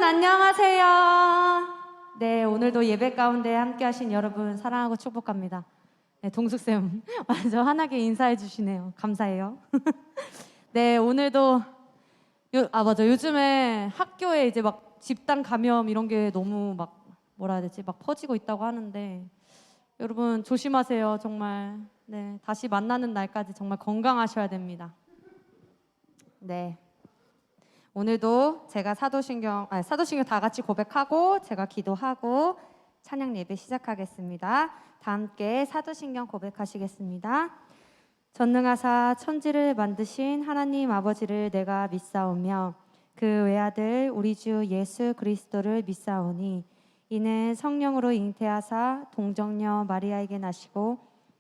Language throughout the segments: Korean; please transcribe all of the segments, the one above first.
안녕하세요. 네, 오늘도 예배 가운데 함께 하신 여러분 사랑하고 축복합니다. 네, 동숙쌤 완전 환하게 인사해 주시네요. 감사해요. 네, 오늘도 맞아. 요즘에 학교에 이제 막 집단 감염 이런 게 너무 막 뭐라 해야 되지? 막 퍼지고 있다고 하는데 여러분 조심하세요. 정말. 네, 다시 만나는 날까지 정말 건강하셔야 됩니다. 네. 오늘도 제가 사도신경 다 같이 고백하고 제가 기도하고 찬양 예배 시작하겠습니다. 다 함께 사도신경 고백하시겠습니다. 전능하사 천지를 만드신 하나님 아버지를 내가 믿사오며 그 외아들 우리 주 예수 그리스도를 믿사오니 이는 성령으로 잉태하사 동정녀 마리아에게 나시고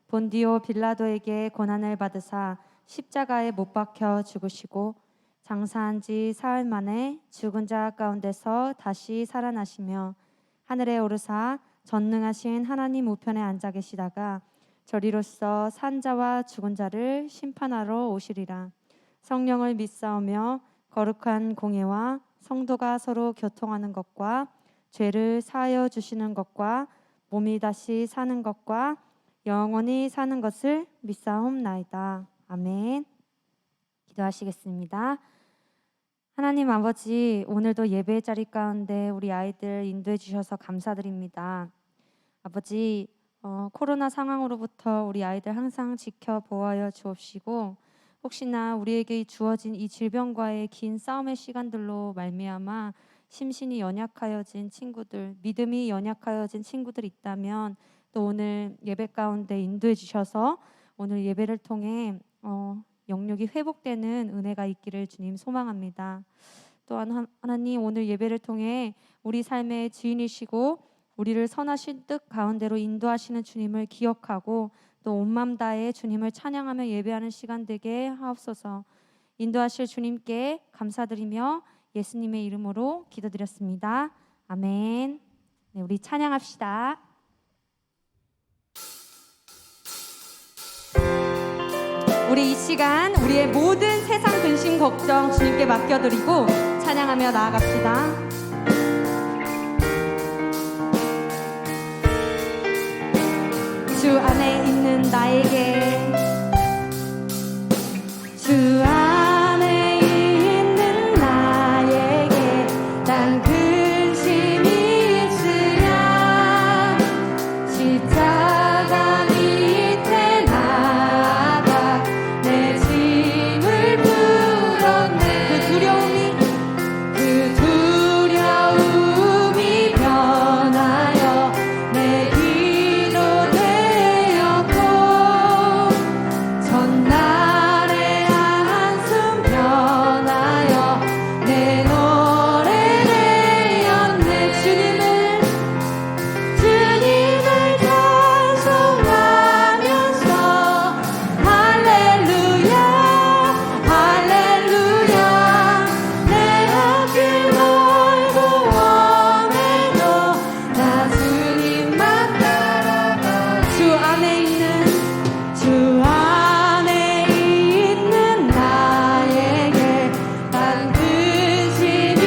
본디오 빌라도에게 고난을 받으사 십자가에 못 박혀 죽으시고 장사한 지 사흘 만에 죽은 자 가운데서 다시 살아나시며 하늘에 오르사 전능하신 하나님 우편에 앉아 계시다가 저리로서 산 자와 죽은 자를 심판하러 오시리라. 성령을 믿사오며 거룩한 공예와 성도가 서로 교통하는 것과 죄를 사하여 주시는 것과 몸이 다시 사는 것과 영원히 사는 것을 믿사옵나이다. 아멘. 기도하시겠습니다. 하나님 아버지, 오늘도 예배의 자리 가운데 우리 아이들 인도해 주셔서 감사드립니다. 아버지, 코로나 상황으로부터 우리 아이들 항상 지켜보아여 주옵시고 혹시나 우리에게 주어진 이 질병과의 긴 싸움의 시간들로 말미암아 심신이 연약하여진 친구들, 믿음이 연약하여진 친구들 있다면 또 오늘 예배 가운데 인도해 주셔서 오늘 예배를 통해 영육이 회복되는 은혜가 있기를 주님 소망합니다. 또한 하나님 오늘 예배를 통해 우리 삶의 주인이시고 우리를 선하신 뜻 가운데로 인도하시는 주님을 기억하고 또 온 맘 다해 주님을 찬양하며 예배하는 시간 되게 하옵소서. 인도하실 주님께 감사드리며 예수님의 이름으로 기도드렸습니다. 아멘. 네, 우리 찬양합시다. 우리 이 시간 우리의 모든 세상 근심 걱정 주님께 맡겨드리고 찬양하며 나아갑시다. 주 안에 있는 나에게 주 안에 있는 나에게 난 근심이 있으랴 십자가 밑에 나가 내 짐을 풀었네. 그 두려움이 변하여 내 기도 되었고 전날의 한숨 변하여 내 노래 되었네. 주님을 찬송하면서 할렐루야 할렐루야 내 앞길 멀고 험해도 나 주님만 따라가. 주 안에 있는 나에게 난 근심이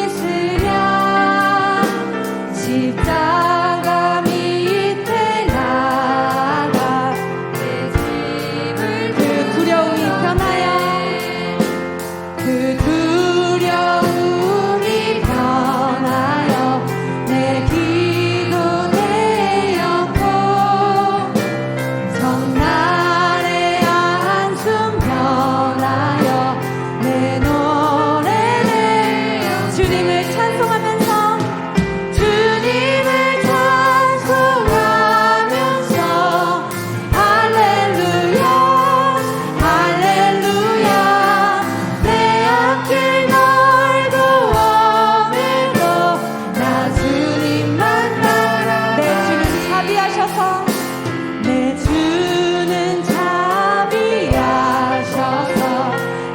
있으랴 십자가 밑에 나가 내 짐을 그 두려움이 변하여 내 기도 되었고 전날의 한숨 변하여 내 노래 되었네. 주님을 찬송하면서 할렐루야 할렐루야 내 앞길 멀고 험해도 나 주님만 따라. 내 주는 자비하셔서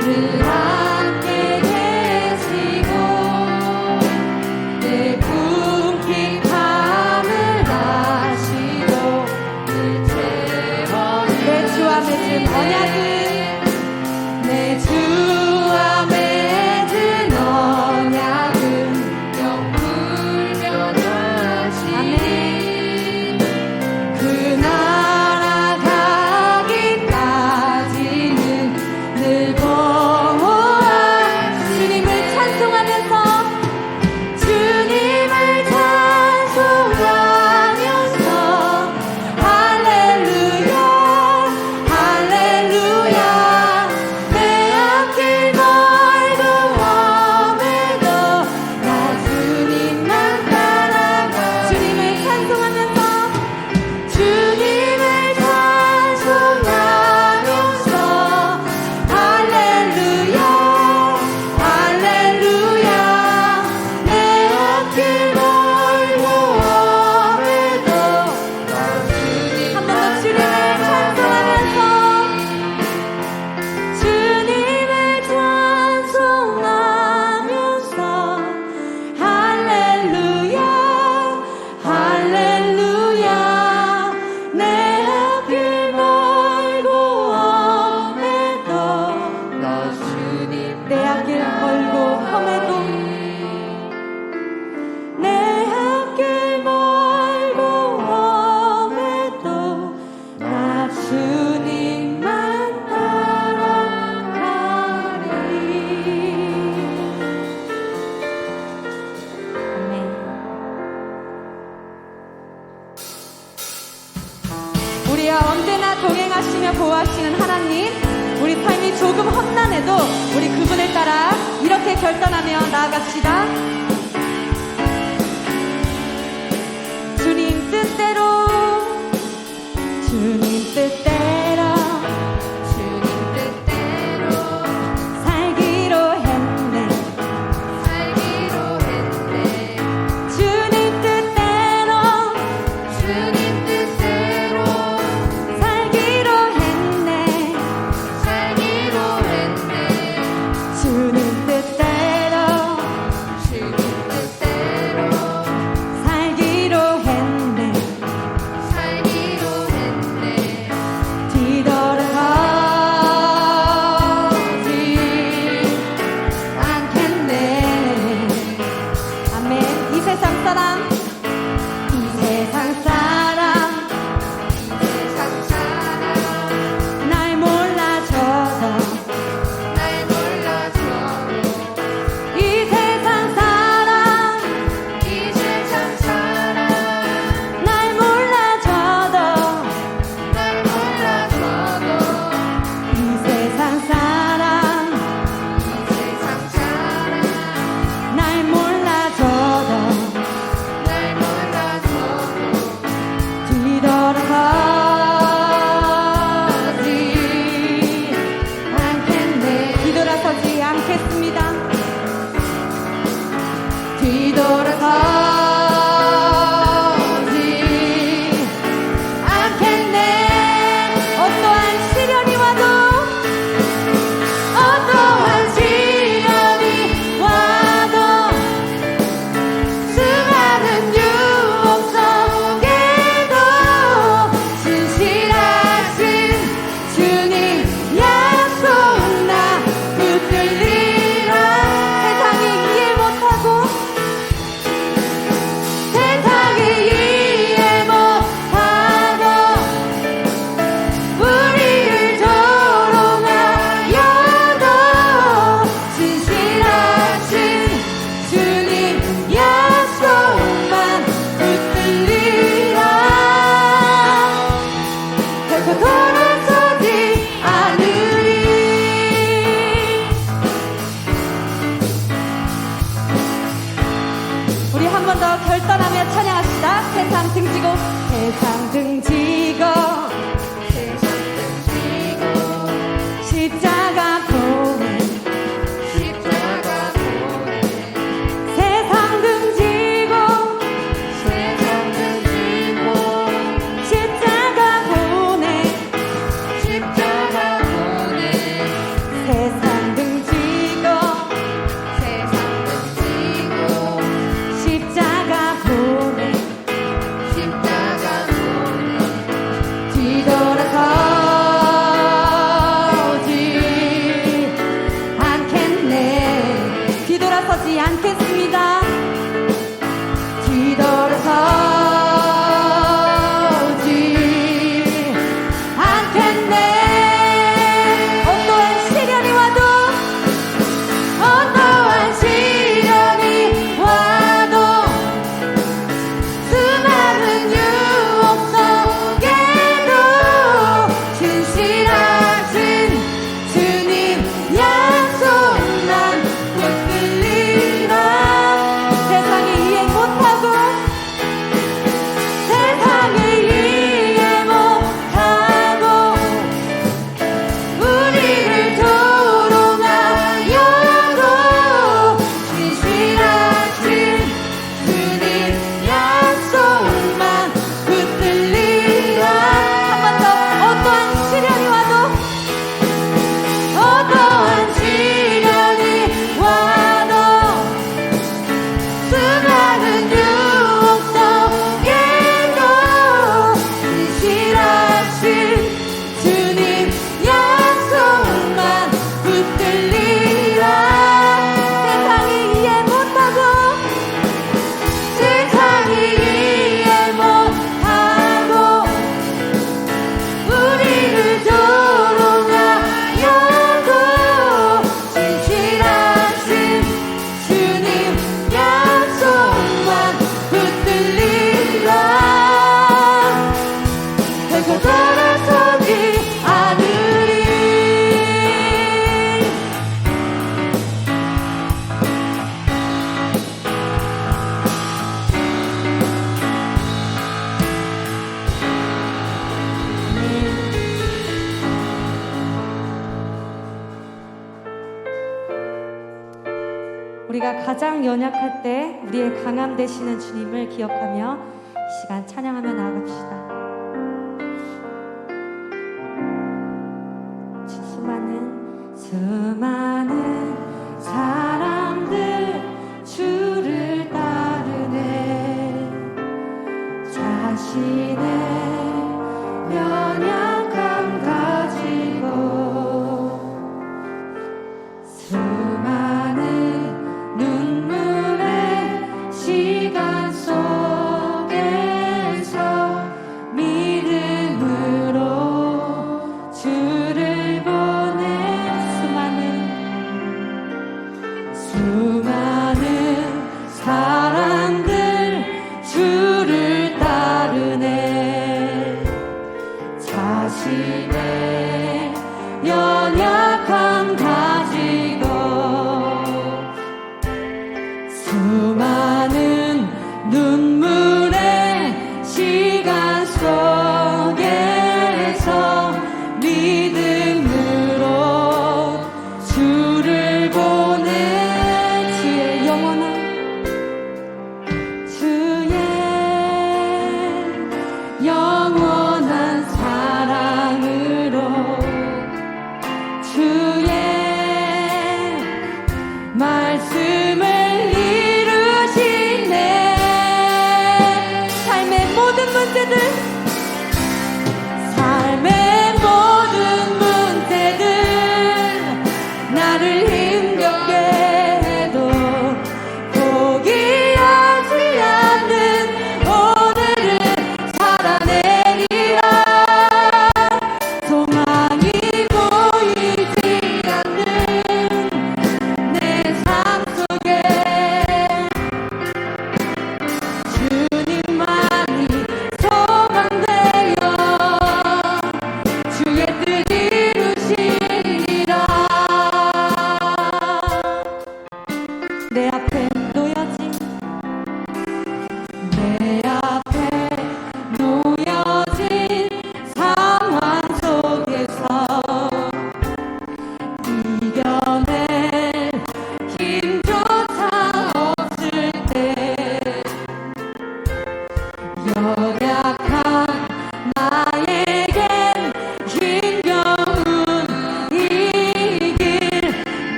늘 함께 계시고 우리와 언제나 동행하시며 보호하시는 하나님, 우리 삶이 조금 험난해도 우리 그분을 따라 이렇게 결단하며 나아갑시다. 주님 뜻대로, 주님 뜻대로, 주님 뜻대로 살기로 했네, 살기로 했네. 주님 뜻대로, 주님 뜻대로 살기로 했네, 살기로 했네. 주님 뜻대로, 주님 뜻대로 살기로 했네, 살기로 했네. 뒤돌아서지 않겠네. 아멘. 이 세상 사람, 이 세상 사람, 이 세상 사람 날 몰라줘도, 날 몰라줘도. 이 세상 사람, 이 세상 사람 날 몰라줘도, 날 몰라줘도. 이 세상 사람, 이 세상 사람 날 몰라줘도, 날 몰라줘도. 뒤돌아서지 않겠네. 뒤돌아서지 않겠습니다. 뒤돌아서지 않겠네. 어떠한 시련이 와도, 어떠한 시련이 와도, 수많은 유혹 속에도 진실하신 주님 약속 나 붙들리라. 세상이 이해 못하고, 세상이 이해 못하고 우리를 조롱하여도 진실하신 주님 약속만 붙들리라. 결코 돌아서지 않으리. 우리 한 번 더 결단하며 찬양합시다. 세상 등지고, 세상 등지고, 세상 등지고 십자가 보내, 십자가 보내. 세상 등지고, 세상 등지고 십자가 보내, 십자가 보내. 세상 등지고, 세상 등지고 십자가 가장 연약할 때 우리의 강함 되시는 주님을 기억하며 이 시간 찬양하며 나아갑시다. 수많은 사람들 주를 따르네. 자신의 연약함 가지고 수많은 눈물의 시간 속에서 믿음으로 주를 보내. 수많은 사람들 주를 따르네. 자신의 연약함 가지고 수많은 눈물의 시간 속에서 믿음으로 주를 보내. 영원한 사랑으로 주의 말씀을 이루시네.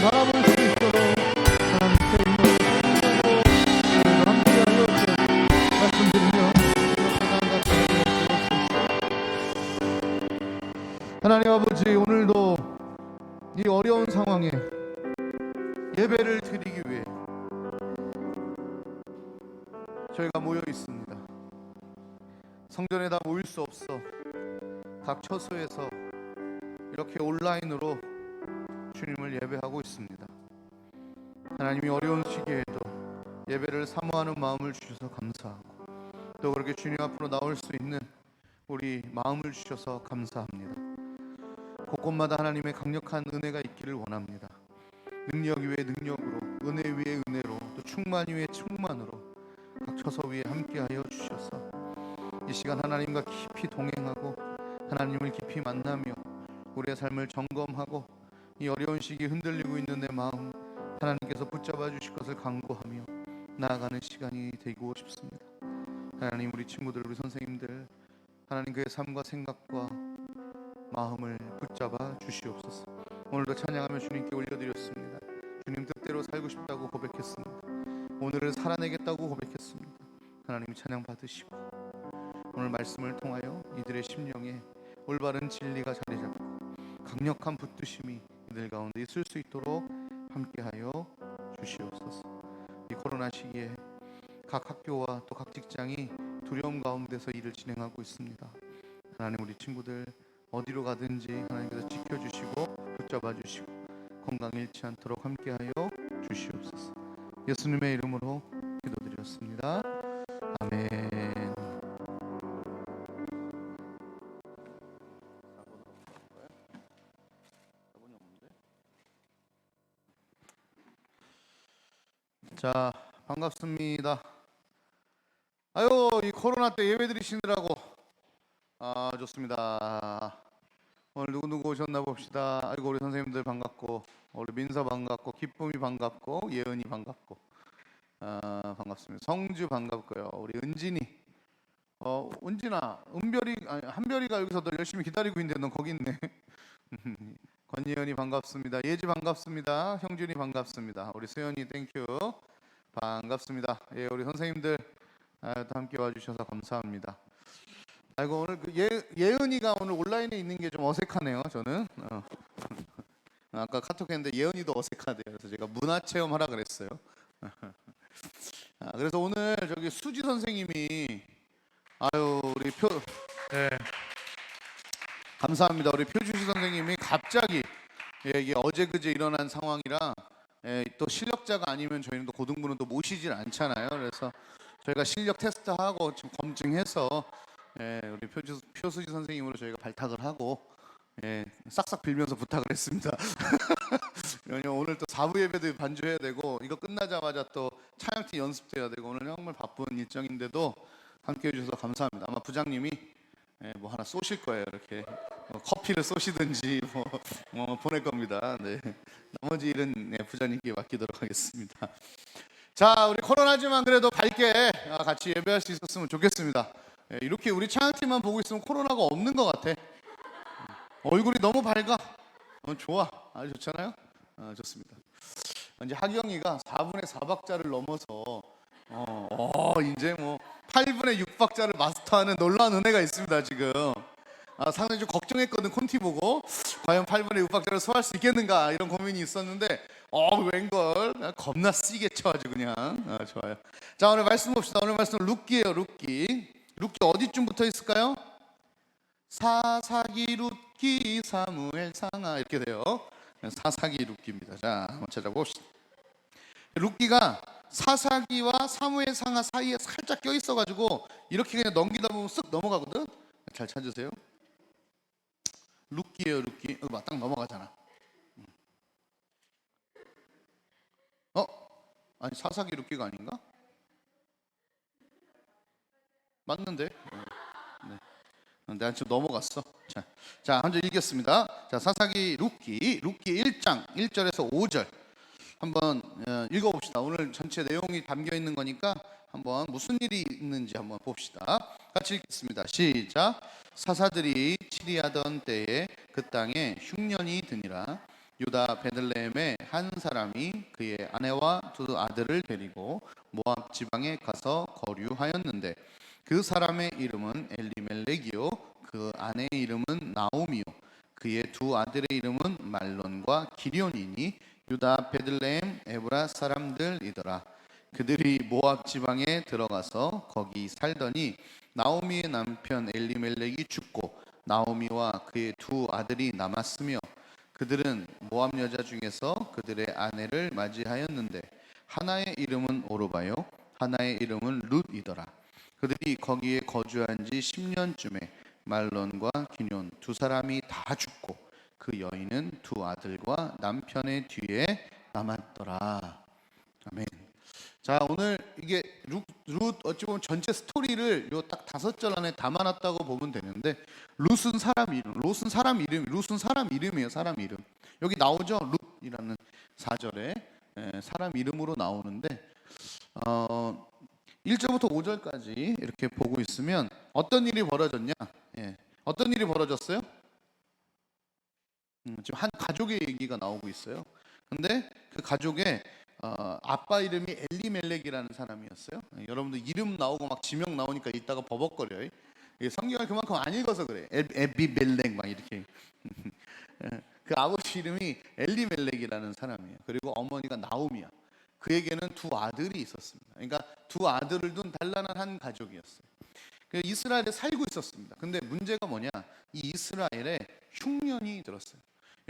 바라볼 수 있도록 하나님께 임하고 함께하여 말씀드리며 하나님 아버지, 오늘도 이 어려운 상황에 예배를 드리기 위해 저희가 모여 있습니다. 성전에 다 모일 수 없어 각 처소에서 이렇게 온라인으로 주님을 예배하고 있습니다. 하나님이 어려운 시기에도 예배를 사모하는 마음을 주셔서 감사하고, 또 그렇게 주님 앞으로 나올 수 있는 우리 마음을 주셔서 감사합니다. 곳곳마다 하나님의 강력한 은혜가 있기를 원합니다. 능력 위에 능력으로, 은혜 위에 은혜로, 또 충만 위에 충만으로 각 처소 위에 함께하여 주셔서 이 시간 하나님과 깊이 동행하고 하나님을 깊이 만나며 우리의 삶을 점검하고 이 어려운 시기에 흔들리고 있는 내 마음 하나님께서 붙잡아 주실 것을 간구하며 나아가는 시간이 되고 싶습니다. 하나님, 우리 친구들, 우리 선생님들, 하나님 그의 삶과 생각과 마음을 붙잡아 주시옵소서. 오늘도 찬양하며 주님께 올려드렸습니다. 주님 뜻대로 살고 싶다고 고백했습니다. 오늘을 살아내겠다고 고백했습니다. 하나님 찬양 받으시고 오늘 말씀을 통하여 이들의 심령에 올바른 진리가 자리 잡고 강력한 붙드심이 이들 가운데 있을 수 있도록 함께하여 주시옵소서. 이 코로나 시기에 각 학교와 또 각 직장이 두려움 가운데서 일을 진행하고 있습니다. 하나님, 우리 친구들 어디로 가든지 하나님께서 지켜주시고 붙잡아 주시고 건강 잃지 않도록 함께하여 주시옵소서. 예수님의 이름으로 기도드렸습니다. 아멘. 자, 반갑습니다. 아유, 이 코로나 때 예배 드리시느라고 좋습니다. 오늘 누구 오셨나 봅시다. 아이고, 우리 선생님들 반갑고, 우리 민서 반갑고, 기쁨이 반갑고, 예은이 반갑고, 반갑습니다. 성주 반갑고요. 우리 은진이, 은진아, 한별이가 여기서 너 열심히 기다리고 있는데 넌 거기 있네. 권예은이 반갑습니다. 예지 반갑습니다. 형준이 반갑습니다. 우리 수연이 땡큐 반갑습니다. 예, 우리 선생님들 또 함께 와주셔서 감사합니다. 아이고, 오늘 예은이가 오늘 온라인에 있는 게 좀 어색하네요. 저는 아까 카톡했는데 예은이도 어색하대요. 그래서 제가 문화 체험 하라 그랬어요. 그래서 오늘 저기 수지 선생님이 우리 네. 감사합니다. 우리 표주시 선생님이 갑자기 이게 어제 그제 일어난 상황이라 또 실력자가 아니면 저희는 또 고등부는 또 모시질 않잖아요. 그래서 저희가 실력 테스트하고 지금 검증해서 우리 표수지 선생님으로 저희가 발탁을 하고 싹싹 빌면서 부탁을 했습니다. 왜냐면 오늘 또 4부 예배도 반주해야 되고 이거 끝나자마자 또 찬양팀 연습도 해야 되고 오늘 정말 바쁜 일정인데도 함께해 주셔서 감사합니다. 아마 부장님이 뭐 하나 쏘실 거예요. 이렇게 커피를 쏘시든지 뭐 보낼 겁니다. 네. 나머지 일은 부장님께 맡기도록 하겠습니다. 자, 우리 코로나지만 그래도 밝게 같이 예배할 수 있었으면 좋겠습니다. 이렇게 우리 찬양팀만 보고 있으면 코로나가 없는 것 같아. 얼굴이 너무 밝아. 좋아. 아주 좋잖아요. 좋습니다. 이제 하경이가 4분의 4박자를 넘어서 이제 뭐 8분의 6박자를 마스터하는 놀라운 은혜가 있습니다. 지금 상당히 좀 걱정했거든. 콘티 보고 과연 8분의 6박자를 소화할 수 있겠는가 이런 고민이 있었는데 웬걸 겁나 쓰게 쳐 아주 그냥 좋아요. 자, 오늘 말씀 봅시다. 오늘 말씀 룻기예요. 룻기 어디쯤 붙어 있을까요? 사사기, 룻기, 사무엘, 상하 이렇게 돼요. 사사기, 룻기입니다. 자, 한번 찾아봅시다. 룻기가 사사기와 사무엘, 상하 사이에 살짝 껴 있어가지고 이렇게 그냥 넘기다 보면 쓱 넘어가거든. 잘 찾으세요. 룻기예요. 룻기. 딱 넘어가잖아. 아니 사사기 룻기가 아닌가? 맞는데? 네. 내가 지금 넘어갔어. 자, 먼저 읽겠습니다. 자, 사사기 룻기 1장 1절에서 5절 한번 읽어봅시다. 오늘 전체 내용이 담겨 있는 거니까 한번 무슨 일이 있는지 한번 봅시다. 같이 읽겠습니다. 시작. 사사들이 치리하던 때에 그 땅에 흉년이 드니라. 유다 베들레헴의 한 사람이 그의 아내와 두 아들을 데리고 모압 지방에 가서 거류하였는데 그 사람의 이름은 엘리멜렉이요 그 아내의 이름은 나오미요 그의 두 아들의 이름은 말론과 기럧이니 유다 베들레헴 에브라 사람들이더라. 그들이 모압 지방에 들어가서 거기 살더니 나오미의 남편 엘리멜렉이 죽고 나오미와 그의 두 아들이 남았으며 그들은 모압 여자 중에서 그들의 아내를 맞이하였는데 하나의 이름은 오르바요 하나의 이름은 룻이더라. 그들이 거기에 거주한 지 10년쯤에 말론과 기럧 두 사람이 다 죽고 그 여인은 두 아들과 남편의 뒤에 남았더라. 아멘. 자, 오늘 이게 룻 어찌 보면 전체 스토리를 요 딱 5절 안에 담아놨다고 보면 되는데 룻은 사람 이름, 룻은 사람 이름이에요. 사람 이름. 여기 나오죠. 룻이라는 4절에 사람 이름으로 나오는데 1절부터 5절까지 이렇게 보고 있으면 어떤 일이 벌어졌냐? 어떤 일이 벌어졌어요? 지금 한 가족의 얘기가 나오고 있어요. 근데 그 가족의 아빠 이름이 엘리멜렉이라는 사람이었어요. 여러분들 이름 나오고 막 지명 나오니까 이따가 버벅거려요. 성경을 그만큼 안 읽어서 그래. 에비멜렉 막 이렇게. 그 아버지 이름이 엘리멜렉이라는 사람이에요. 그리고 어머니가 나오미야. 그에게는 두 아들이 있었습니다. 그러니까 두 아들을 둔 단란한 한 가족이었어요. 그 이스라엘에 살고 있었습니다. 근데 문제가 뭐냐? 이 이스라엘에 흉년이 들었어요.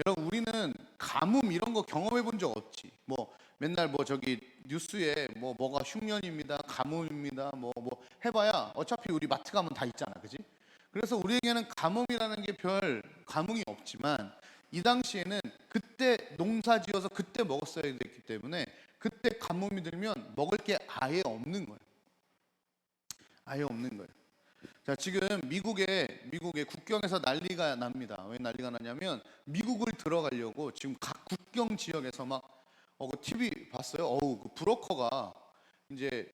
여러분 우리는 가뭄 이런 거 경험해 본 적 없지. 뭐 맨날 뭐 저기 뉴스에 뭐가 흉년입니다, 가뭄입니다, 뭐 해봐야 어차피 우리 마트 가면 다 있잖아, 그지? 그래서 우리에게는 가뭄이라는 게 별 감흥이 없지만 이 당시에는 그때 농사지어서 그때 먹었어야 됐기 때문에 그때 가뭄이 들면 먹을 게 아예 없는 거예요. 아예 없는 거예요. 자, 지금 미국의 국경에서 난리가 납니다. 왜 난리가 나냐면 미국을 들어가려고 지금 각 국경 지역에서 그 TV 봤어요? 그 브로커가 이제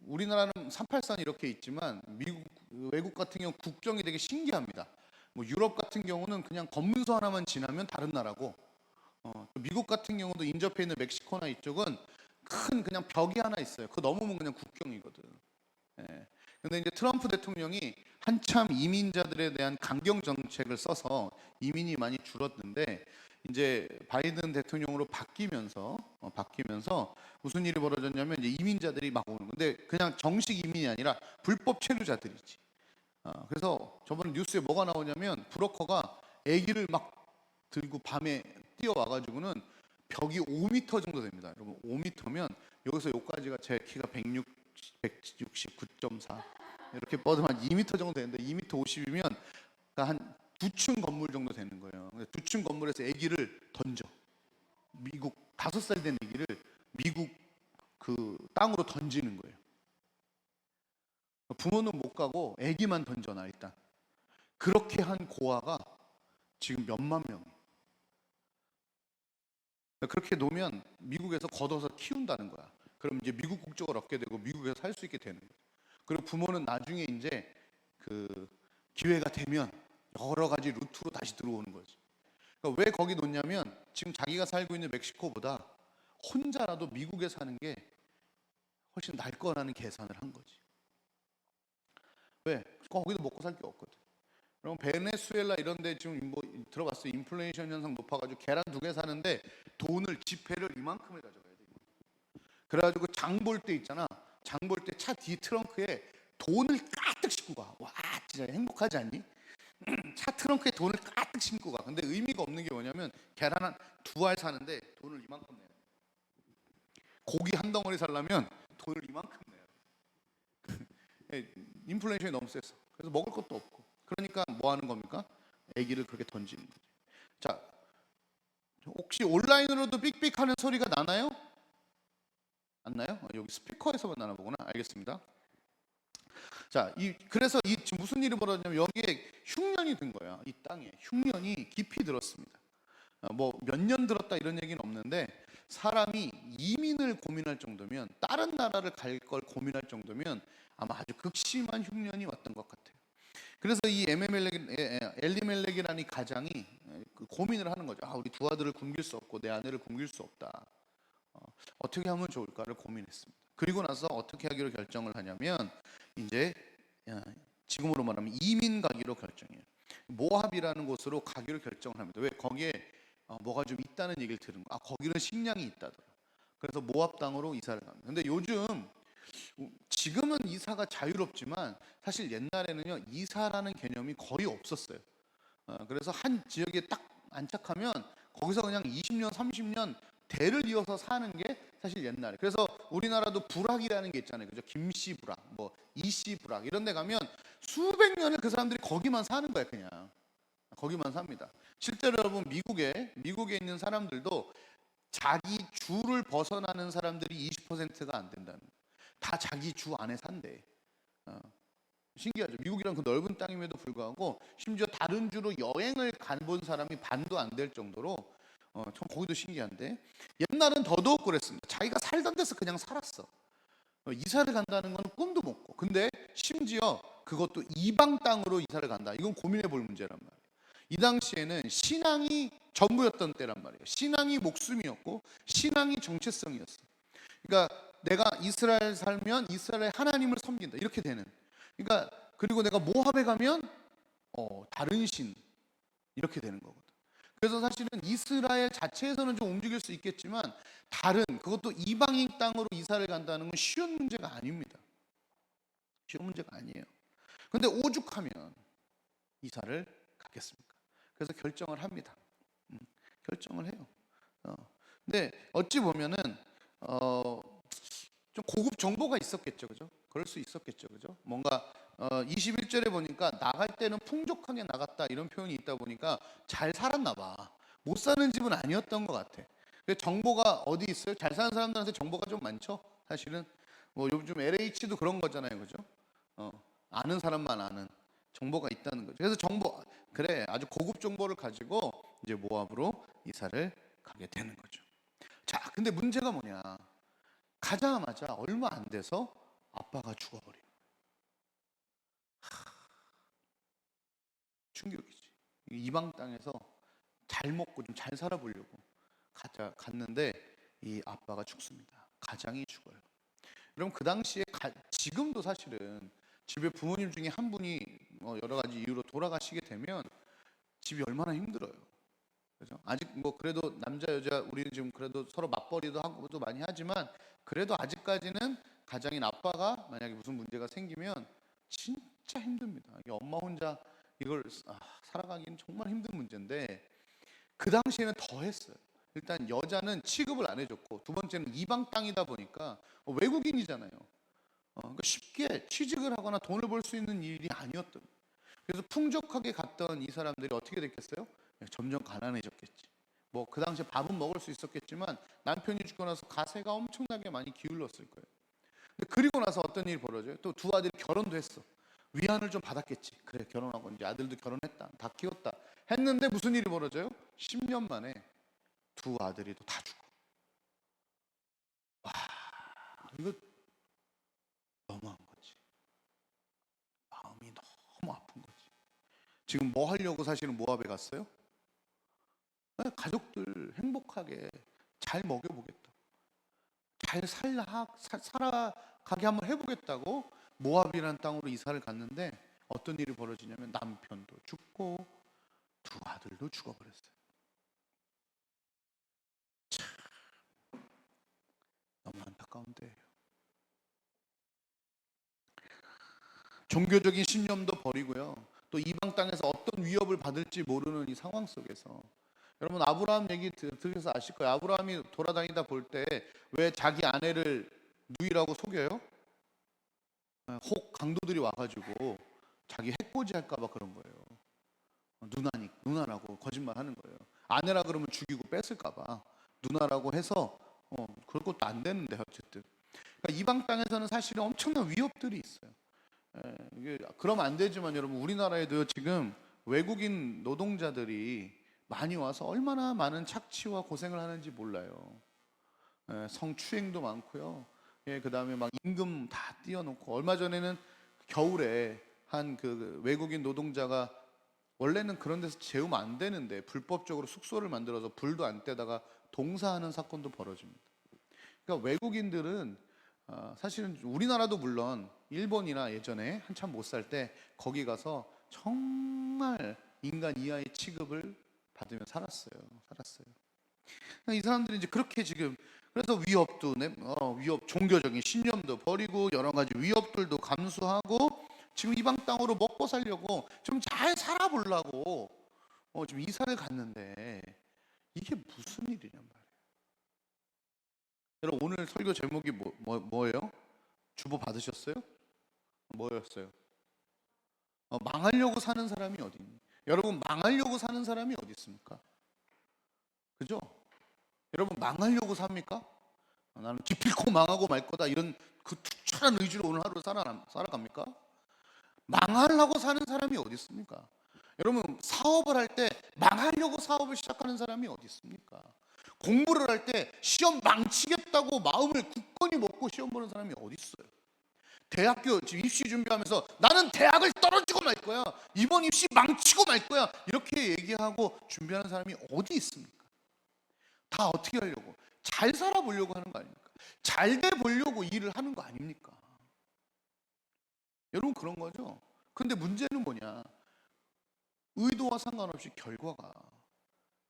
우리나라는 383 이렇게 있지만 미국 외국 같은 경우 국경이 되게 신기합니다. 뭐 유럽 같은 경우는 그냥 검문소 하나만 지나면 다른 나라고 미국 같은 경우도 인접해 있는 멕시코나 이쪽은 큰 그냥 벽이 하나 있어요. 그거 넘으면 그냥 국경이거든. 예. 근데 이제 트럼프 대통령이 한참 이민자들에 대한 강경 정책을 써서 이민이 많이 줄었는데 이제 바이든 대통령으로 바뀌면서 무슨 일이 벌어졌냐면 이제 이민자들이 막 오는 건데 그냥 정식 이민이 아니라 불법 체류자들이지. 그래서 저번에 뉴스에 뭐가 나오냐면 브로커가 아기를 막 들고 밤에 뛰어와가지고는 벽이 5m 정도 됩니다. 여러분 5m면 여기서 여기까지가 제 키가 169.4 이렇게 뻗으면 한 2m 정도 되는데 2m 50이면 그러니까 한 두 층 건물 정도 되는 거예요. 두 층 건물에서 아기를 던져. 미국 5살 된 아기를 미국 그 땅으로 던지는 거예요. 부모는 못 가고 아기만 던져놔 일단. 그렇게 한 고아가 지금 몇만 명. 그렇게 놓으면 미국에서 걷어서 키운다는 거야. 그럼 이제 미국 국적을 얻게 되고 미국에서 살 수 있게 되는 거예요. 그리고 부모는 나중에 이제 그 기회가 되면 여러 가지 루트로 다시 들어오는 거지. 그러니까 왜 거기 놓냐면 지금 자기가 살고 있는 멕시코보다 혼자라도 미국에 사는 게 훨씬 나을 거라는 계산을 한 거지. 왜? 거기도 먹고 살 게 없거든. 그럼 베네수엘라 이런 데 지금 뭐 들어봤어요. 인플레이션 현상 높아가지고 계란 2개 사는데 돈을 지폐를 이만큼을 가져가야 돼. 그래가지고 장 볼 때 있잖아. 장 볼 때 차 뒤 트렁크에 돈을 가득 싣고 가. 와 진짜 행복하지 않니? 차 트렁크에 돈을 가득 싣고 가. 근데 의미가 없는 게 뭐냐면 계란 한 2알 사는데 돈을 이만큼 내야 돼. 고기 한 덩어리 살려면 돈을 이만큼 내야 돼. 인플레이션이 너무 셌어. 그래서 먹을 것도 없고. 그러니까 뭐 하는 겁니까? 아기를 그렇게 던지는 거죠. 자, 혹시 온라인으로도 삑삑 하는 소리가 나나요? 안 나요? 여기 스피커에서만 나나 보구나. 알겠습니다. 자, 그래서 지금 무슨 일이 벌어졌냐면 여기에 흉년이 든 거야. 이 땅에 흉년이 깊이 들었습니다. 뭐 몇 년 들었다 이런 얘기는 없는데 사람이 이민을 고민할 정도면 다른 나라를 갈 걸 고민할 정도면 아마 아주 극심한 흉년이 왔던 것 같아요. 그래서 이 엘리멜렉이라는 이 가장이 그 고민을 하는 거죠. 아, 우리 두 아들을 굶길 수 없고 내 아내를 굶길 수 없다. 어떻게 하면 좋을까를 고민했습니다. 그리고 나서 어떻게 하기로 결정을 하냐면 이제 지금으로 말하면 이민 가기로 결정해요. 모압이라는 곳으로 가기로 결정을 합니다. 왜? 거기에 뭐가 좀 있다는 얘기를 들은 거예요. 아, 거기는 식량이 있다더라. 그래서 모압 땅으로 이사를 갑니다. 근데 요즘 지금은 이사가 자유롭지만 사실 옛날에는요 이사라는 개념이 거의 없었어요. 그래서 한 지역에 딱 안착하면 거기서 그냥 20년 30년 대를 이어서 사는 게 사실 옛날에. 그래서 우리나라도 부락이라는 게 있잖아요, 그죠? 김씨 부락, 뭐 이씨 부락 이런 데 가면 수백 년을 그 사람들이 거기만 사는 거예요. 그냥 거기만 삽니다. 실제로 여러분 미국에 있는 사람들도 자기 주를 벗어나는 사람들이 20%가 안 된다는 거예요. 다 자기 주 안에 산대. 신기하죠. 미국이란 그 넓은 땅임에도 불구하고 심지어 다른 주로 여행을 가본 사람이 반도 안 될 정도로 참 거기도 신기한데, 옛날은 더더욱 그랬습니다. 자기가 살던 데서 그냥 살았어. 이사를 간다는 건 꿈도 못 꿔. 근데 심지어 그것도 이방 땅으로 이사를 간다. 이건 고민해 볼 문제란 말이에요. 이 당시에는 신앙이 전부였던 때란 말이에요. 신앙이 목숨이었고 신앙이 정체성이었어. 그러니까 내가 이스라엘 살면 이스라엘 하나님을 섬긴다 이렇게 되는. 그러니까 그리고 내가 모압에 가면 다른 신 이렇게 되는 거거든. 그래서 사실은 이스라엘 자체에서는 좀 움직일 수 있겠지만 다른, 그것도 이방인 땅으로 이사를 간다는 건 쉬운 문제가 아닙니다. 쉬운 문제가 아니에요. 근데 오죽하면 이사를 가겠습니까? 그래서 결정을 합니다. 결정을 해요. 근데 어찌 보면은 좀 고급 정보가 있었겠죠, 그죠? 그럴 수 있었겠죠, 그죠? 뭔가 21절에 보니까 나갈 때는 풍족하게 나갔다 이런 표현이 있다 보니까 잘 살았나 봐. 못 사는 집은 아니었던 것 같아. 그 정보가 어디 있어요? 잘 사는 사람들한테 정보가 좀 많죠. 사실은 뭐 요즘 LH도 그런 거잖아요, 그죠? 아는 사람만 아는 정보가 있다는 거죠. 그래서 정보, 그래, 아주 고급 정보를 가지고 이제 모압으로 이사를 가게 되는 거죠. 자, 근데 문제가 뭐냐? 가자마자 얼마 안 돼서 아빠가 죽어버려. 충격이지. 이방 땅에서 잘 먹고 좀 잘 살아보려고 갔는데 이 아빠가 죽습니다. 가장이 죽어요. 여러분 그 당시에 지금도 사실은 집에 부모님 중에 한 분이 여러 가지 이유로 돌아가시게 되면 집이 얼마나 힘들어요. 그죠? 아직 뭐 그래도 남자 여자 우리는 지금 그래도 서로 맞벌이도 하고도 많이 하지만 그래도 아직까지는 가장인 아빠가 만약에 무슨 문제가 생기면 진짜 힘듭니다. 이게 엄마 혼자 이걸 살아가기는 정말 힘든 문제인데 그 당시에는 더 했어요. 일단 여자는 취급을 안 해줬고 두 번째는 이방 땅이다 보니까 외국인이잖아요. 그러니까 쉽게 취직을 하거나 돈을 벌 수 있는 일이 아니었던. 그래서 풍족하게 갔던 이 사람들이 어떻게 됐겠어요? 점점 가난해졌겠지. 뭐 그 당시에 밥은 먹을 수 있었겠지만 남편이 죽고 나서 가세가 엄청나게 많이 기울었을 거예요. 근데 그리고 나서 어떤 일이 벌어져요? 또 두 아들이 결혼도 했어. 위안을 좀 받았겠지. 그래, 결혼하고 이제 아들도 결혼했다, 다 키웠다 했는데 무슨 일이 벌어져요? 10년 만에 두 아들이 또 다 죽어. 와, 이거 너무한 거지. 마음이 너무 아픈 거지. 지금 뭐 하려고 사실은 모압에 갔어요? 가족들 행복하게 잘 먹여보겠다, 잘 살아가게 한번 해보겠다고 모압이라는 땅으로 이사를 갔는데 어떤 일이 벌어지냐면 남편도 죽고 두 아들도 죽어버렸어요. 참, 너무 안타까운 때예요. 종교적인 신념도 버리고요, 또 이방 땅에서 어떤 위협을 받을지 모르는 이 상황 속에서 여러분 아브라함 얘기 들으셔서 아실 거예요. 아브라함이 돌아다니다 볼 때 왜 자기 아내를 누이라고 속여요? 혹 강도들이 와가지고 자기 해코지 할까봐 그런 거예요. 누나라고 거짓말하는 거예요. 아내라 그러면 죽이고 뺏을까봐 누나라고 해서 그럴 것도 안 되는데 어쨌든. 그러니까 이방 땅에서는 사실은 엄청난 위협들이 있어요. 이게 그러면 안 되지만 여러분 우리나라에도 지금 외국인 노동자들이 많이 와서 얼마나 많은 착취와 고생을 하는지 몰라요. 성추행도 많고요. 그 다음에 막 임금 다 띄워놓고 얼마 전에는 겨울에 한 그 외국인 노동자가 원래는 그런 데서 재우면 안 되는데 불법적으로 숙소를 만들어서 불도 안 떼다가 동사하는 사건도 벌어집니다. 그러니까 외국인들은 사실은 우리나라도 물론 일본이나 예전에 한참 못 살 때 거기 가서 정말 인간 이하의 취급을 받으며 살았어요. 그러니까 이 사람들이 이제 그렇게 지금 그래서 위협도 위협 종교적인 신념도 버리고 여러 가지 위협들도 감수하고 지금 이방 땅으로 먹고 살려고 좀 잘 살아보려고 지금 이사를 갔는데 이게 무슨 일이냔 말이에요. 여러분 오늘 설교 제목이 뭐예요? 주보 받으셨어요? 뭐였어요? 망하려고 사는 사람이 어디 있니? 여러분 망하려고 사는 사람이 어디 있습니까? 그죠? 여러분 망하려고 삽니까? 나는 기필코 망하고 말 거다 이런 그 투철한 의지로 오늘 하루 살아갑니까? 망하려고 사는 사람이 어디 있습니까? 여러분 사업을 할 때 망하려고 사업을 시작하는 사람이 어디 있습니까? 공부를 할 때 시험 망치겠다고 마음을 굳건히 먹고 시험 보는 사람이 어디 있어요? 대학교 지금 입시 준비하면서 나는 대학을 떨어지고 말 거야, 이번 입시 망치고 말 거야, 이렇게 얘기하고 준비하는 사람이 어디 있습니까? 다 어떻게 하려고? 잘 살아보려고 하는 거 아닙니까? 잘 돼 보려고 일을 하는 거 아닙니까? 여러분 그런 거죠. 근데 문제는 뭐냐? 의도와 상관없이 결과가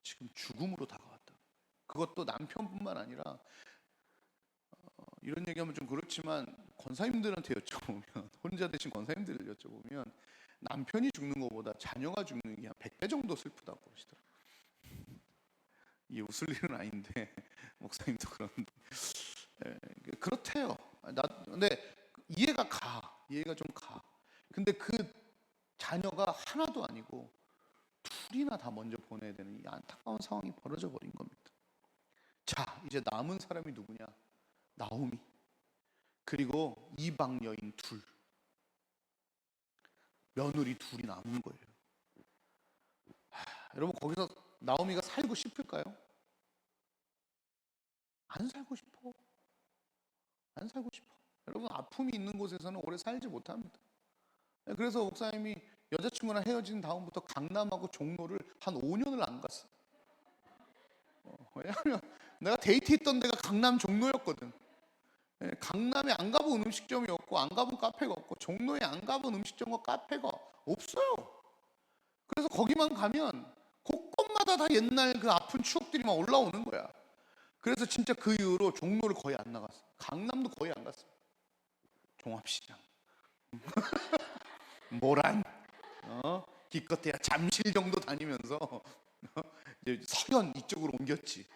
지금 죽음으로 다가왔다. 그것도 남편뿐만 아니라 이런 얘기하면 좀 그렇지만 권사님들한테 여쭤보면, 혼자 되신 권사님들을 여쭤보면 남편이 죽는 것보다 자녀가 죽는 게 한 100배 정도 슬프다고 그러시더라고요. 이게 웃을 일은 아닌데 목사님도 그런데 그렇대요. 근데 이해가 좀 가. 근데 그 자녀가 하나도 아니고 둘이나 다 먼저 보내야 되는 이 안타까운 상황이 벌어져 버린 겁니다. 자, 이제 남은 사람이 누구냐? 나오미 그리고 이방 여인 둘, 며느리 둘이 남은 거예요. 여러분 거기서 나오미가 살고 싶을까요? 안 살고 싶어. 여러분 아픔이 있는 곳에서는 오래 살지 못합니다. 그래서 목사님이 여자친구랑 헤어진 다음부터 강남하고 종로를 한 5년을 안 갔어. 왜냐하면 내가 데이트했던 데가 강남 종로였거든. 강남에 안 가본 음식점이 없고 안 가본 카페가 없고 종로에 안 가본 음식점과 카페가 없어요. 그래서 거기만 가면 곳곳마다 다 옛날 그 아픈 추억들이 막 올라오는 거야. 그래서 진짜 그 이후로 종로를 거의 안 나갔어. 강남도 거의 안 갔어. 종합시장, 모란, 기껏해야 잠실 정도 다니면서 이제 서현 이쪽으로 옮겼지.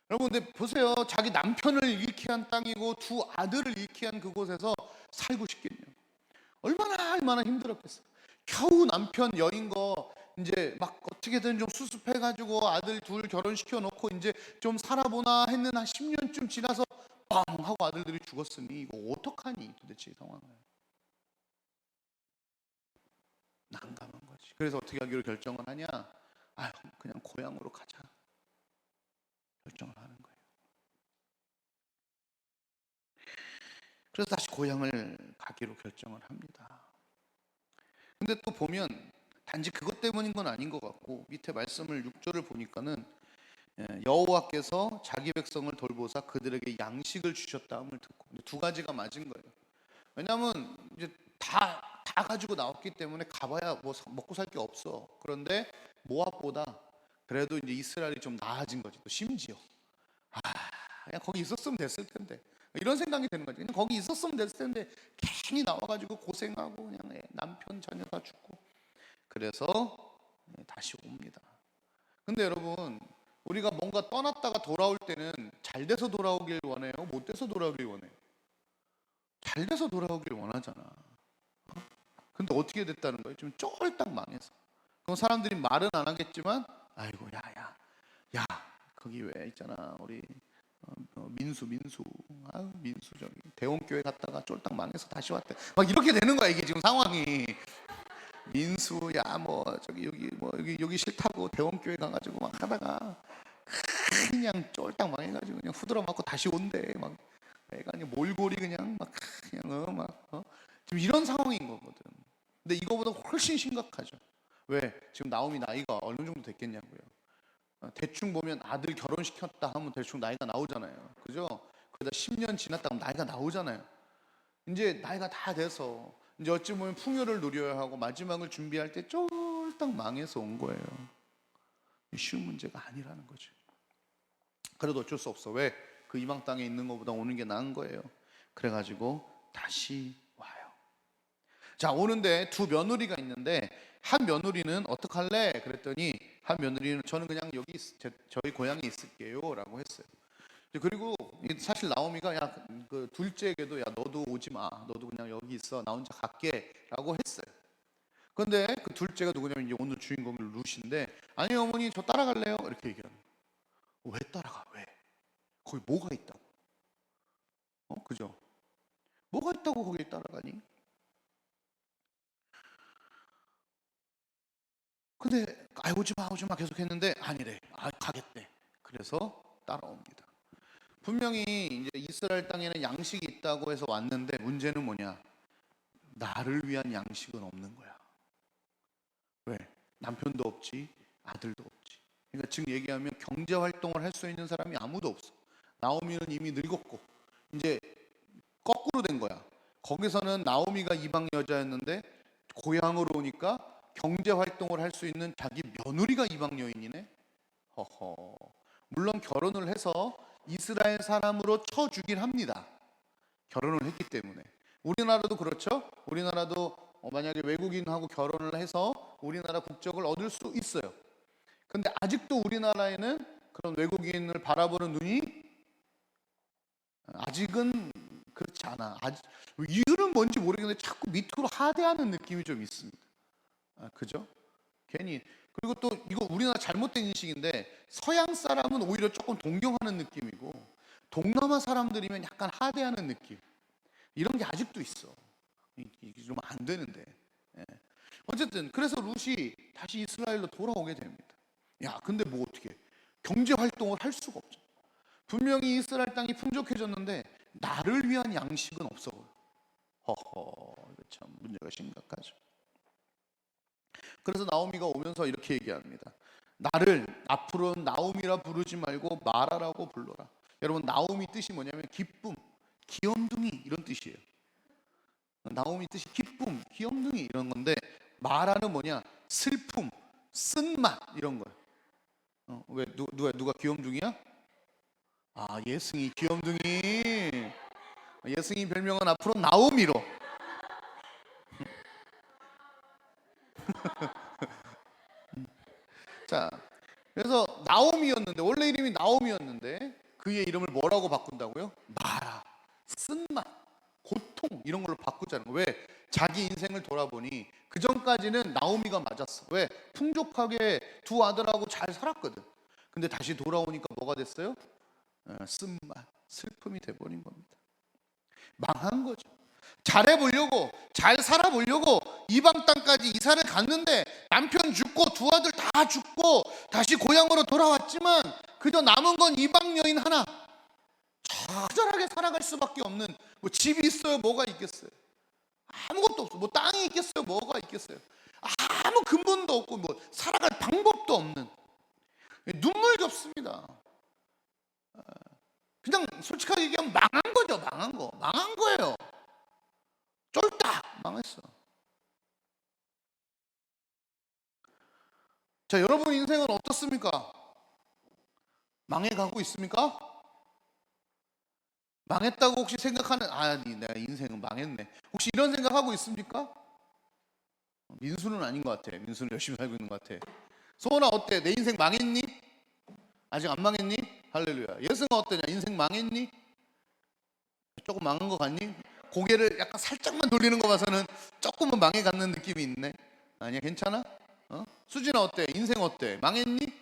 여러분 근데 보세요. 자기 남편을 잃게 한 땅이고 두 아들을 잃게 한 그곳에서 살고 싶겠냐. 얼마나 힘들었겠어. 겨우 남편 여인 거 이제 막 어떻게든 좀 수습해가지고 아들 둘 결혼시켜 놓고 이제 좀 살아보나 했는 한 10년쯤 지나서 빵 하고 아들들이 죽었으니 이거 어떡하니 도대체 이 상황을. 난감한 거지. 그래서 어떻게 하기로 결정을 하냐? 그냥 고향으로 가자 결정을 하는 거예요. 그래서 다시 고향을 가기로 결정을 합니다. 근데 또 보면 단지 그것 때문인 건 아닌 것 같고, 밑에 말씀을 6절을 보니까는 여호와께서 자기 백성을 돌보사 그들에게 양식을 주셨다함을 듣고, 두 가지가 맞은 거예요. 왜냐하면 이제 다 가지고 나왔기 때문에 가봐야 뭐 먹고 살 게 없어. 그런데 모압보다 그래도 이제 이스라엘이 좀 나아진 거지. 또 심지어 그냥 거기 있었으면 됐을 텐데, 이런 생각이 드는 거지. 그냥 거기 있었으면 됐을 텐데 괜히 나와가지고 고생하고 그냥 남편 자녀 다 죽고. 그래서 다시 옵니다. 근데 여러분 우리가 뭔가 떠났다가 돌아올 때는 잘 돼서 돌아오길 원해요? 못 돼서 돌아오길 원해요? 잘 돼서 돌아오길 원하잖아. 근데 어떻게 됐다는 거예요? 지금 쫄딱 망해서. 그럼 사람들이 말은 안 하겠지만 아이고 야 거기 왜 있잖아 우리 민수 민수 저기 대원교회 갔다가 쫄딱 망해서 다시 왔대. 막 이렇게 되는 거야 이게 지금 상황이. 민수 뭐 저기 여기 싫다고 대원교회 가가지고 막 하다가 그냥 쫄딱 망해가지고 그냥 후드러 맞고 다시 온대. 막 애가 그냥 몰골이 그냥 막 지금 이런 상황인 거거든. 근데 이거보다 훨씬 심각하죠. 왜? 지금 나오미 나이가 어느 정도 됐겠냐고요. 대충 보면 아들 결혼시켰다 하면 대충 나이가 나오잖아요. 그죠? 그러다 10년 지났다 하면 나이가 나오잖아요. 이제 나이가 다 돼서 이제 어찌 보면 풍요를 누려야 하고 마지막을 준비할 때 쫄딱 망해서 온 거예요. 쉬운 문제가 아니라는 거죠. 그래도 어쩔 수 없어. 왜? 그 이방 땅에 있는 것보다 오는 게 나은 거예요. 그래가지고 다시 와요. 자, 오는데 두 며느리가 있는데 한 며느리는 어떡할래? 그랬더니 한 며느리는 저는 그냥 여기 저희 고향에 있을게요 라고 했어요. 그리고 사실 나오미가 야, 그 둘째에게도 야 너도 오지 마, 너도 그냥 여기 있어, 나 혼자 갈게 라고 했어요. 그런데 그 둘째가 누구냐면 이제 오늘 주인공이 룻인데, 아니 어머니 저 따라갈래요? 이렇게 얘기하는 거예요. 왜 따라가? 왜? 거기 뭐가 있다고? 그죠? 뭐가 있다고 거기에 따라가니? 근데 오지 마 오지 마 계속 했는데 아니래. 가겠대. 그래서 따라옵니다. 분명히 이제 이스라엘 땅에는 양식이 있다고 해서 왔는데 문제는 뭐냐? 나를 위한 양식은 없는 거야. 왜? 남편도 없지, 아들도 없지. 그러니까 지금 얘기하면 경제 활동을 할 수 있는 사람이 아무도 없어. 나오미는 이미 늙었고 이제 거꾸로 된 거야. 거기서는 나오미가 이방 여자였는데 고향으로 오니까 경제 활동을 할 수 있는 자기 며느리가 이방 여인이네. 허허. 물론 결혼을 해서 이스라엘 사람으로 쳐주긴 합니다. 결혼을 했기 때문에. 우리나라도 그렇죠. 우리나라도 만약에 외국인하고 결혼을 해서 우리나라 국적을 얻을 수 있어요. 근데 아직도 우리나라에는 그런 외국인을 바라보는 눈이 아직은 그렇지 않아. 이유는 뭔지 모르겠는데 자꾸 밑으로 하대하는 느낌이 좀 있습니다. 그죠? 괜히. 그리고 또 이거 우리나라 잘못된 인식인데 서양 사람은 오히려 조금 동경하는 느낌이고 동남아 사람들이면 약간 하대하는 느낌. 이런 게 아직도 있어. 이게 좀 안 되는데. 예. 어쨌든 그래서 룻이 다시 이스라엘로 돌아오게 됩니다. 야, 근데 뭐 어떻게 경제 활동을 할 수가 없죠. 분명히 이스라엘 땅이 풍족해졌는데 나를 위한 양식은 없어 보여. 허허, 이거 참 문제가 심각하죠. 그래서 나오미가 오면서 이렇게 얘기합니다. 나를 앞으로는 나오미라 부르지 말고 마라라고 불러라. 여러분, 나오미 뜻이 뭐냐면 기쁨, 귀염둥이 이런 뜻이에요. 나오미 뜻이 기쁨, 귀염둥이 이런 건데 마라는 뭐냐? 슬픔, 쓴맛 이런 거예요. 왜 누가 귀염둥이야? 예승이 귀염둥이. 예승이 별명은 앞으로 나오미로. 자, 그래서 나오미였는데 원래 이름이 나오미였는데 그의 이름을 뭐라고 바꾼다고요? 마라, 쓴맛, 고통 이런 걸로 바꾸자는 거예요. 왜? 자기 인생을 돌아보니 그 전까지는 나오미가 맞았어. 왜? 풍족하게 두 아들하고 잘 살았거든. 근데 다시 돌아오니까 뭐가 됐어요? 쓴맛, 슬픔이 돼버린 겁니다. 망한 거죠. 잘해보려고, 잘 살아보려고 이방 땅까지 이사를 갔는데 남편 죽고 두 아들 다 죽고 다시 고향으로 돌아왔지만 그저 남은 건 이방 여인 하나. 처절하게 살아갈 수밖에 없는, 뭐 집이 있어요? 뭐가 있겠어요? 아무것도 없어. 뭐 땅이 있겠어요? 뭐가 있겠어요? 아무 근본도 없고 뭐 살아갈 방법도 없는 눈물겹습니다. 그냥 솔직하게 얘기하면 망한 거죠. 망한 거예요. 쫄딱 망했어. 자, 여러분 인생은 어떻습니까? 망해가고 있습니까? 망했다고 혹시 생각하는, 내가 인생은 망했네, 혹시 이런 생각하고 있습니까? 민수는 아닌 것 같아. 민수는 열심히 살고 있는 것 같아. 소원아 어때? 내 인생 망했니? 아직 안 망했니? 할렐루야. 예승아 어떠냐? 인생 망했니? 조금 망한 것 같니? 고개를 약간 살짝만 돌리는 거 봐서는 조금은 망해갔는 느낌이 있네. 아니야, 괜찮아? 수진아 어때? 인생 어때? 망했니?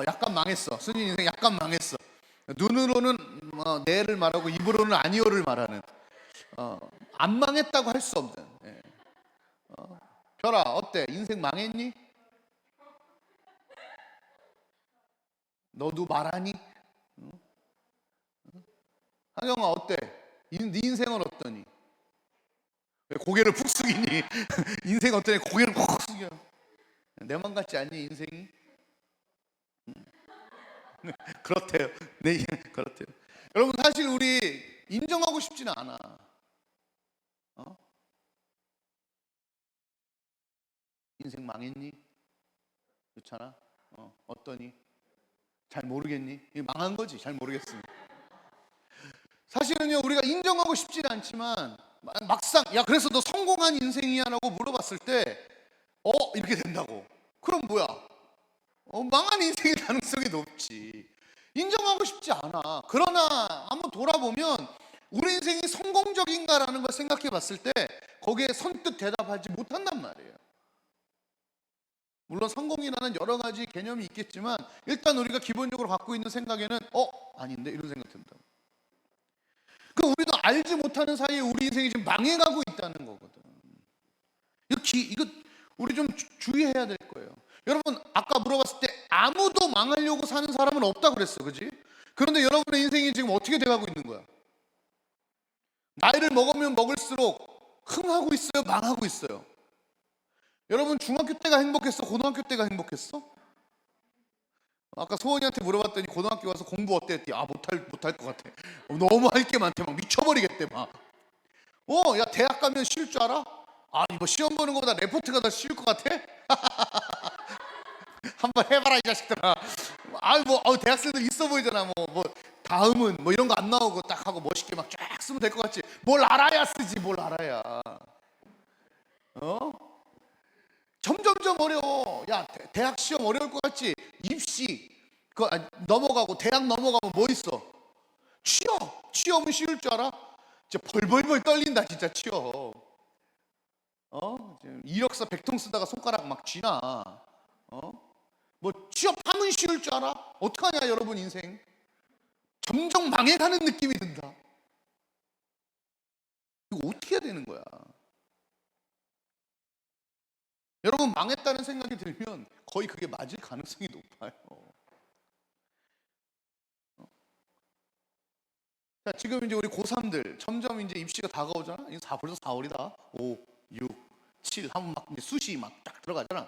약간 망했어. 수진 인생 약간 망했어. 눈으로는 네를 말하고 입으로는 아니오를 말하는, 안 망했다고 할 수 없는. 예. 별아 어때? 인생 망했니? 너도 말하니? 하경아 어때? 네 인생은 어떠니? 왜 고개를 푹 숙이니? 인생 어떤 애 고개를 푹 숙여. 내맘 같지 않니 인생이? 그렇대요. 네, 그렇대요. 여러분 사실 우리 인정하고 싶지는 않아. 어? 인생 망했니? 그렇잖아. 어떠니? 잘 모르겠니? 이게 망한 거지. 잘 모르겠으니. 사실은요 우리가 인정하고 싶지는 않지만 막상 야 그래서 너 성공한 인생이야라고 물어봤을 때 이렇게 된다고. 그럼 뭐야? 망한 인생일 가능성이 높지. 인정하고 싶지 않아. 그러나 한번 돌아보면 우리 인생이 성공적인가라는 걸 생각해 봤을 때 거기에 선뜻 대답하지 못한단 말이에요. 물론 성공이라는 여러 가지 개념이 있겠지만 일단 우리가 기본적으로 갖고 있는 생각에는 아닌데 이런 생각 든다. 그 우리도 알지 못하는 사이에 우리 인생이 지금 망해가고 있다는 거거든. 이거 우리 좀 주의해야 될 거예요. 여러분 아까 물어봤을 때 아무도 망하려고 사는 사람은 없다 그랬어, 그지? 그런데 여러분의 인생이 지금 어떻게 돼가고 있는 거야? 나이를 먹으면 먹을수록 흥하고 있어요, 망하고 있어요? 여러분 중학교 때가 행복했어, 고등학교 때가 행복했어? 아까 소원이한테 물어봤더니 고등학교 와서 공부 어때 했더니 못할 것 같아. 너무 할 게 많대. 막 미쳐버리겠대 막. 야 대학 가면 쉬울 줄 알아? 아니 뭐 시험 보는 것보다 레포트가 더 쉬울 것 같아? 한번 해봐라 이 자식들아. 대학생들 있어 보이잖아. 뭐 다음은 뭐 이런 거 안 나오고 딱 하고 멋있게 막 쫙 쓰면 될 것 같지. 뭘 알아야 쓰지. 뭘 알아야. 점점점 어려워. 야 대학 시험 어려울 것 같지? 입시 넘어가고 대학 넘어가면 뭐 있어? 취업은 쉬울 줄 알아? 진짜 벌벌벌 떨린다 진짜 취업. 이력서 100통 쓰다가 손가락 막 쥐나. 뭐 취업하면 쉬울 줄 알아? 어떡하냐 여러분 인생. 점점 망해가는 느낌이 든다. 이거 어떻게 해야 되는 거야? 여러분 망했다는 생각이 들면 거의 그게 맞을 가능성이 높아요. 자, 지금 이제 우리 고3들 점점 이제 입시가 다가오잖아. 이제 벌써 4월이다. 5, 6, 7 하면 막 이제 수시 막 딱 들어가잖아.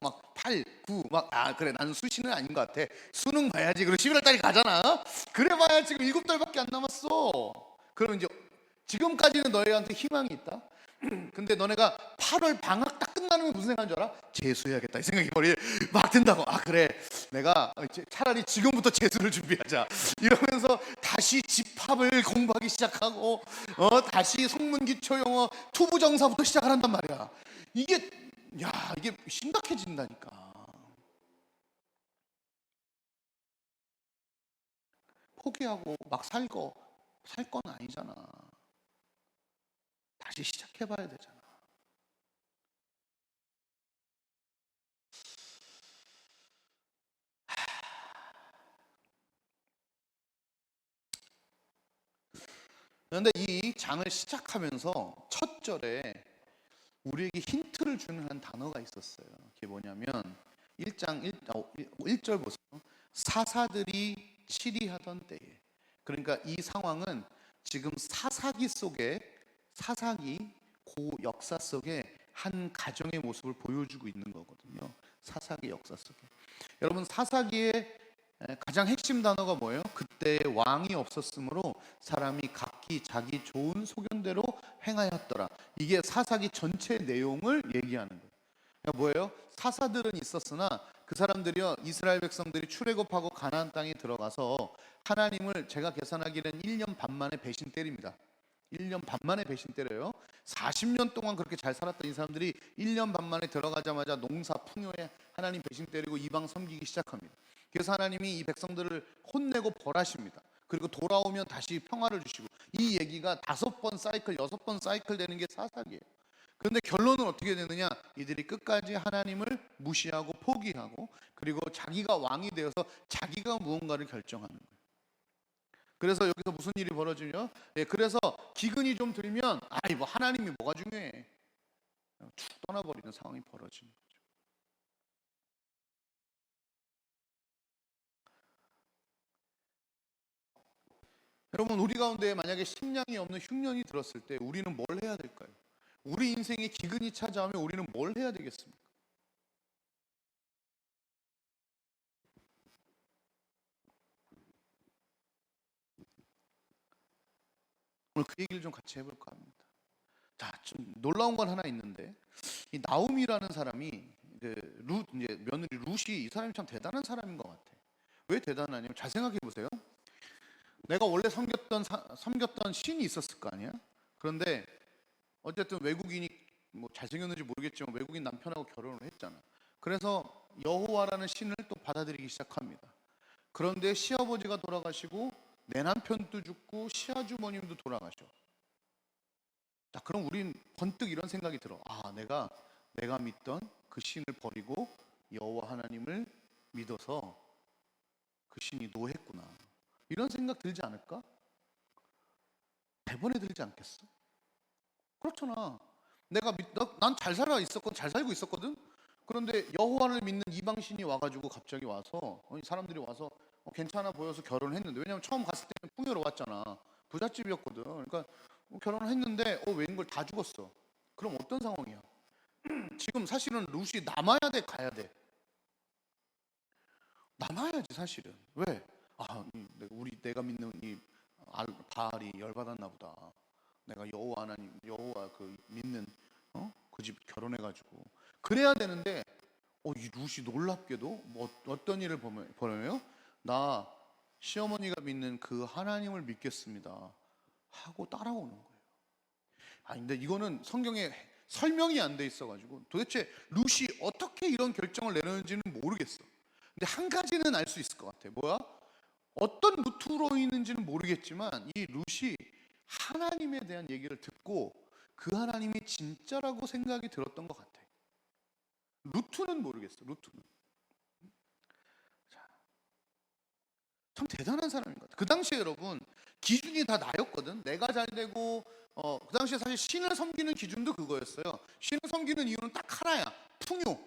막 8, 9 막 그래 나는 수시는 아닌 것 같아. 수능 봐야지. 그리고 11월 달이 가잖아. 그래 봐야 지금 7달밖에 안 남았어. 그럼 이제 지금까지는 너희한테 희망이 있다. 근데 너네가 8월 방학 딱 끝나면 무슨 생각인 줄 알아? 재수해야겠다 이 생각이 머리에 막 든다고. 그래 내가 차라리 지금부터 재수를 준비하자 이러면서 다시 집합을 공부하기 시작하고 다시 속문기초영어 투부정사부터 시작을 한단 말이야. 이게 심각해진다니까. 포기하고 막 살 건 아니잖아. 다시 시작해봐야 되잖아. 그런데 이 장을 시작하면서 첫 절에 우리에게 힌트를 주는 한 단어가 있었어요. 그게 뭐냐면 1장 1절 보세요. 사사들이 치리하던 때에. 그러니까 이 상황은 지금 사사기 고 역사 속에 한 가정의 모습을 보여주고 있는 거거든요. 사사기 역사 속에. 여러분 사사기의 가장 핵심 단어가 뭐예요? 그때 왕이 없었으므로 사람이 각기 자기 좋은 소견대로 행하였더라. 이게 사사기 전체 내용을 얘기하는 거예요. 그러니까 뭐예요? 사사들은 있었으나 그 사람들이요 이스라엘 백성들이 출애굽하고 가나안 땅에 들어가서 하나님을 제가 계산하기는 1년 반 만에 배신 때립니다. 1년 반 만에 배신 때려요. 40년 동안 그렇게 잘 살았던 이 사람들이 1년 반 만에 들어가자마자 농사 풍요에 하나님 배신 때리고 이방 섬기기 시작합니다. 그래서 하나님이 이 백성들을 혼내고 벌하십니다. 그리고 돌아오면 다시 평화를 주시고, 이 얘기가 5번 사이클 6번 사이클 되는 게 사사기예요. 그런데 결론은 어떻게 되느냐? 이들이 끝까지 하나님을 무시하고 포기하고 그리고 자기가 왕이 되어서 자기가 무언가를 결정하는 거예요. 그래서 여기서 무슨 일이 벌어지냐? 그래서 기근이 좀 들면 뭐 하나님이 뭐가 중요해? 툭 떠나버리는 상황이 벌어지는 거죠. 여러분 우리 가운데 만약에 식량이 없는 흉년이 들었을 때 우리는 뭘 해야 될까요? 우리 인생에 기근이 찾아오면 우리는 뭘 해야 되겠습니까? 오늘 그 얘기를 좀 같이 해볼까 합니다. 자, 좀 놀라운 건 하나 있는데, 이 나움이라는 사람이 이제 며느리 룻이 이 사람이 참 대단한 사람인 것 같아. 왜 대단하냐면 잘 생각해 보세요. 내가 원래 섬겼던 신이 있었을 거 아니야? 그런데 어쨌든 외국인이 뭐 잘생겼는지 모르겠지만 외국인 남편하고 결혼을 했잖아. 그래서 여호와라는 신을 또 받아들이기 시작합니다. 그런데 시아버지가 돌아가시고 내 남편도 죽고 시아주머님도 돌아가셔. 자, 그럼 우린 번뜩 이런 생각이 들어. 아, 내가 믿던 그 신을 버리고 여호와 하나님을 믿어서 그 신이 노했구나. 이런 생각 들지 않을까? 대번에 들지 않겠어? 그렇잖아. 난 잘 살고 있었거든. 그런데 여호와를 믿는 이방신이 와가지고 갑자기 와서 사람들이 와서 괜찮아 보여서 결혼을 했는데, 왜냐면 처음 갔을 때는 풍요로웠잖아. 부잣집이었거든. 그러니까 결혼을 했는데 웬걸 다 죽었어. 그럼 어떤 상황이야? 지금 사실은 룻이 남아야 돼, 가야 돼? 남아야지 사실은. 왜? 내가 믿는 이 바알이 열받았나 보다. 내가 여호와 하나님, 여호와 그 믿는 그 집 결혼해가지고 그래야 되는데, 이 룻이 놀랍게도 어떤 일을 벌여요? 나 시어머니가 믿는 그 하나님을 믿겠습니다 하고 따라오는 거예요. 근데 이거는 성경에 설명이 안 돼 있어가지고 도대체 룻이 어떻게 이런 결정을 내렸는지는 모르겠어. 근데 한 가지는 알 수 있을 것 같아. 뭐야? 어떤 루트로인지는 모르겠지만 이 룻이 하나님에 대한 얘기를 듣고 그 하나님이 진짜라고 생각이 들었던 것 같아. 루트는 모르겠어. 루트는 참 대단한 사람인 것 같아. 그 당시에 여러분 기준이 다 나였거든. 내가 잘 되고 그 당시에 사실 신을 섬기는 기준도 그거였어요. 신을 섬기는 이유는 딱 하나야. 풍요.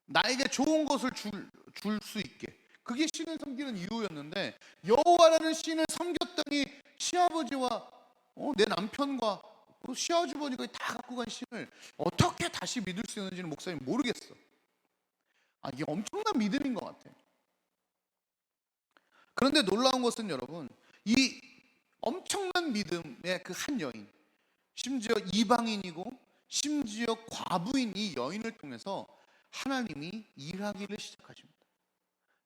나에게 좋은 것을 줄 수 있게. 그게 신을 섬기는 이유였는데, 여호와라는 신을 섬겼더니 시아버지와 내 남편과 또 시아주버니가 다 갖고 간 신을 어떻게 다시 믿을 수 있는지는 목사님 모르겠어. 이게 엄청난 믿음인 것 같아. 그런데 놀라운 것은 여러분, 이 엄청난 믿음의 그 한 여인, 심지어 이방인이고 심지어 과부인 이 여인을 통해서 하나님이 일하기를 시작하십니다.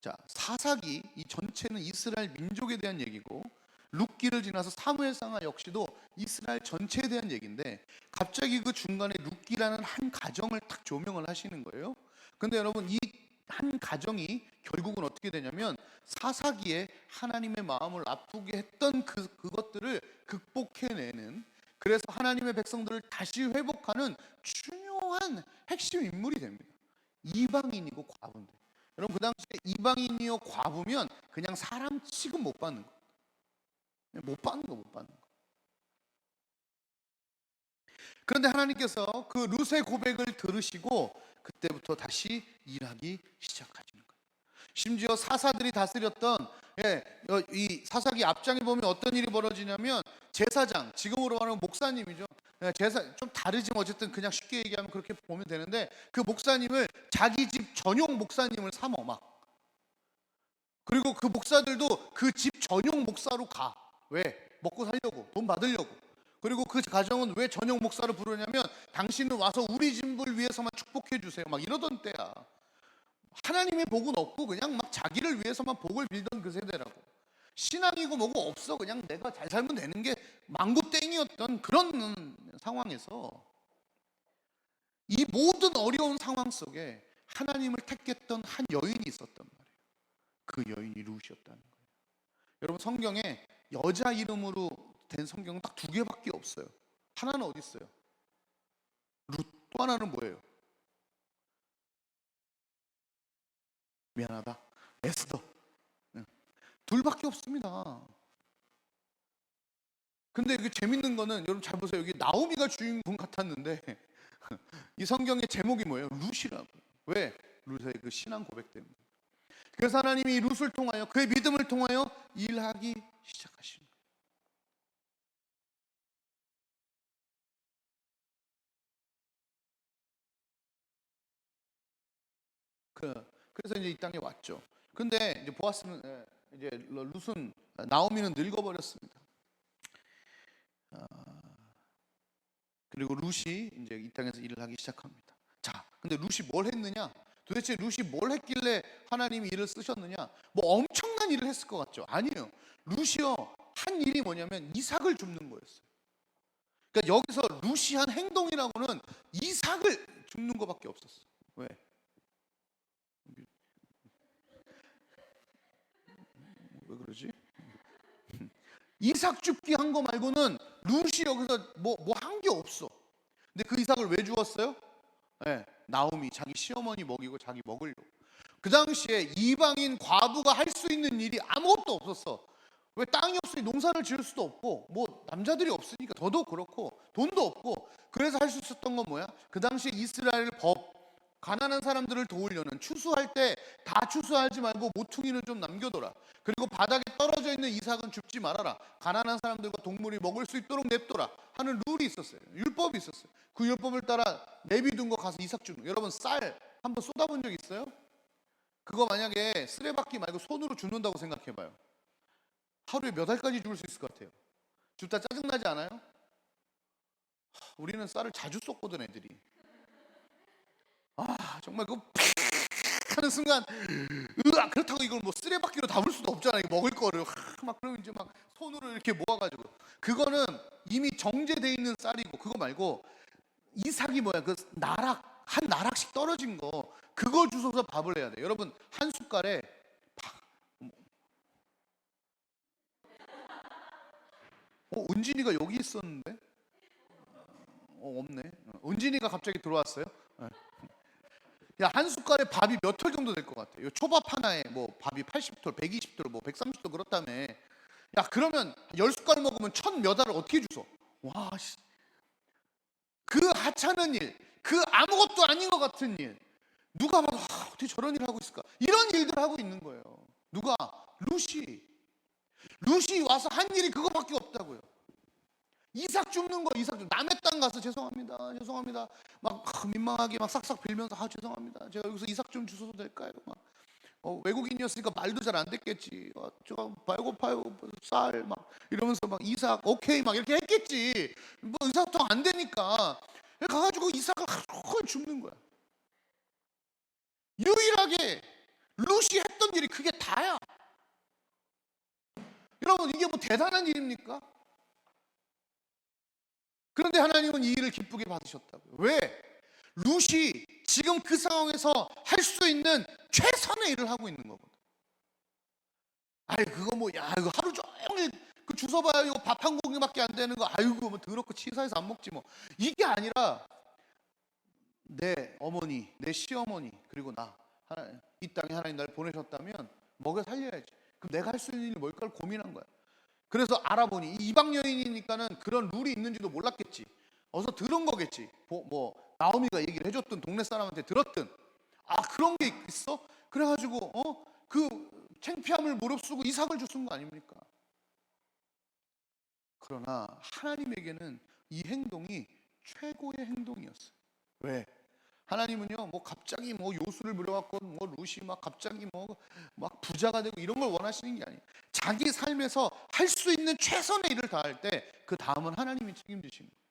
자, 사사기 이 전체는 이스라엘 민족에 대한 얘기고, 룻기를 지나서 사무엘상하 역시도 이스라엘 전체에 대한 얘기인데, 갑자기 그 중간에 룻기라는 한 가정을 딱 조명을 하시는 거예요. 근데 여러분, 이 한 가정이 결국은 어떻게 되냐면 사사기에 하나님의 마음을 아프게 했던 그것들을 극복해내는, 그래서 하나님의 백성들을 다시 회복하는 중요한 핵심 인물이 됩니다. 이방인이고 과부인데, 여러분 그 당시에 이방인이요 과부면 그냥 사람 취급 못 받는 거. 못 받는 거. 그런데 하나님께서 그 룻의 고백을 들으시고 그때부터 다시 일하기 시작하시는 거예요. 심지어 사사들이 다스렸던 이 사사기 앞장에 보면 어떤 일이 벌어지냐면, 제사장, 지금으로 말하면 목사님이죠. 제사 좀 다르지만 어쨌든 그냥 쉽게 얘기하면 그렇게 보면 되는데, 그 목사님을 자기 집 전용 목사님을 삼어 막. 그리고 그 목사들도 그 집 전용 목사로 가. 왜? 먹고 살려고, 돈 받으려고. 그리고 그 가정은 왜 전용 목사를 부르냐면, 당신은 와서 우리 집을 위해서만 축복해 주세요 막 이러던 때야. 하나님의 복은 없고 그냥 막 자기를 위해서만 복을 빌던 그 세대라고. 신앙이고 뭐고 없어. 그냥 내가 잘 살면 되는 게 망구땡이었던 그런 상황에서, 이 모든 어려운 상황 속에 하나님을 택했던 한 여인이 있었단 말이에요. 그 여인이 룻이었다는 거예요. 여러분 성경에 여자 이름으로 된 성경은 딱 두 개밖에 없어요. 하나는 어디 있어요? 룻. 또 하나는 뭐예요? 미안하다, 에스더. 둘밖에 없습니다. 근데 이게 재밌는 거는, 여러분 잘 보세요. 여기 나오미가 주인공 같았는데 이 성경의 제목이 뭐예요? 룻이라고. 왜? 룻의 그 신앙 고백 때문에. 그래서 하나님이 룻을 통하여, 그의 믿음을 통하여 일하기 시작하십니다. 그래서 이제 이 땅에 왔죠. 근데 이제 보았으면 이제 룻은 나오미는 늙어버렸습니다. 그리고 룻이 이제 이 땅에서 일을 하기 시작합니다. 자, 근데 룻이 뭘 했느냐? 도대체 룻이 뭘 했길래 하나님이 일을 쓰셨느냐? 뭐 엄청난 일을 했을 것 같죠? 아니에요. 룻이요 한 일이 뭐냐면 이삭을 줍는 거였어요. 그러니까 여기서 룻이 한 행동이라고는 이삭을 줍는 것밖에 없었어. 왜? 왜 그러지? 이삭 줍기 한 거 말고는 룻이 여기서 뭐 한 게 없어. 근데 그 이삭을 왜 주었어요? 네, 나오미 자기 시어머니 먹이고 자기 먹으려고. 그 당시에 이방인 과부가 할 수 있는 일이 아무것도 없었어. 왜 땅이 없으니 농사를 지을 수도 없고 뭐 남자들이 없으니까 더더욱 그렇고 돈도 없고. 그래서 할 수 있었던 건 뭐야? 그 당시에 이스라엘 법, 가난한 사람들을 도우려는, 추수할 때 다 추수하지 말고 모퉁이는 좀 남겨둬라. 그리고 바닥에 떨어져 있는 이삭은 줍지 말아라. 가난한 사람들과 동물이 먹을 수 있도록 냅둬라 하는 룰이 있었어요. 율법이 있었어요. 그 율법을 따라 내비둔 거 가서 이삭 주는. 여러분 쌀 한번 쏟아본 적 있어요? 그거 만약에 쓰레받기 말고 손으로 줍는다고 생각해봐요. 하루에 몇 알까지 줄 수 있을 것 같아요? 줍다 짜증나지 않아요? 우리는 쌀을 자주 쏟거든 애들이. 정말 그거 하는 순간 으악, 그렇다고 이걸 뭐 쓰레받기로 담을 수도 없잖아요. 먹을 거를 막 그러면 이제 막 손으로 이렇게 모아가지고. 그거는 이미 정제돼 있는 쌀이고. 그거 말고 이삭이 뭐야? 그 나락 한 나락씩 떨어진 거, 그걸 주워서 밥을 해야 돼. 여러분 한 숟갈에 은진이가 여기 있었는데 없네. 은진이가 갑자기 들어왔어요. 야, 한 숟갈에 밥이 몇 톨 정도 될 것 같아? 요 초밥 하나에 뭐 밥이 80톨, 120톨, 뭐 130톨 그렇다며. 야, 그러면 10숟갈 먹으면 1000 몇 알을 어떻게 주워? 와, 씨. 그 하찮은 일, 그 아무것도 아닌 것 같은 일, 누가 봐도 어떻게 저런 일을 하고 있을까? 이런 일들을 하고 있는 거예요. 누가? 룻이 와서 한 일이 그거밖에 없다고요. 이삭 줍는 거. 이삭 줍. 남의 땅 가서 죄송합니다 막 민망하게 막 싹싹 빌면서 죄송합니다, 제가 여기서 이삭 좀 주셔도 될까요? 막 외국인이었으니까 말도 잘 안 됐겠지. 제가 배고파요, 쌀 막 이러면서 막 이삭 오케이 막 이렇게 했겠지. 뭐 이삭도 안 되니까 가가지고 이삭을 하루 줍는 거야. 유일하게 룻이 했던 일이 그게 다야. 여러분 이게 뭐 대단한 일입니까? 그런데 하나님은 이 일을 기쁘게 받으셨다고요. 왜? 룻이 지금 그 상황에서 할 수 있는 최선의 일을 하고 있는 거거든. 그거 뭐 이거 하루 종일 그 주워봐야 이거 밥 한 공기밖에 안 되는 거. 아이고 뭐 더럽고 치사해서 안 먹지 뭐. 이게 아니라 내 어머니, 내 시어머니, 그리고 이 땅에 하나님 날 보내셨다면 먹여 살려야지. 그럼 내가 할 수 있는 일이 뭘까를 고민한 거야. 그래서 알아보니 이방 여인이니까는 그런 룰이 있는지도 몰랐겠지. 어서 들은 거겠지. 뭐 나오미가 얘기를 해줬든 동네 사람한테 들었든 그런 게 있어? 그래가지고 그 창피함을 무릅쓰고 이삭을 줬은 거 아닙니까? 그러나 하나님에게는 이 행동이 최고의 행동이었어요. 왜? 하나님은요 뭐 갑자기 뭐 요술을 부려갖고 뭐 룻이 막 갑자기 막 부자가 되고 이런 걸 원하시는 게 아니에요. 자기 삶에서 할 수 있는 최선의 일을 다할 때 그 다음은 하나님이 책임지시는 거예요.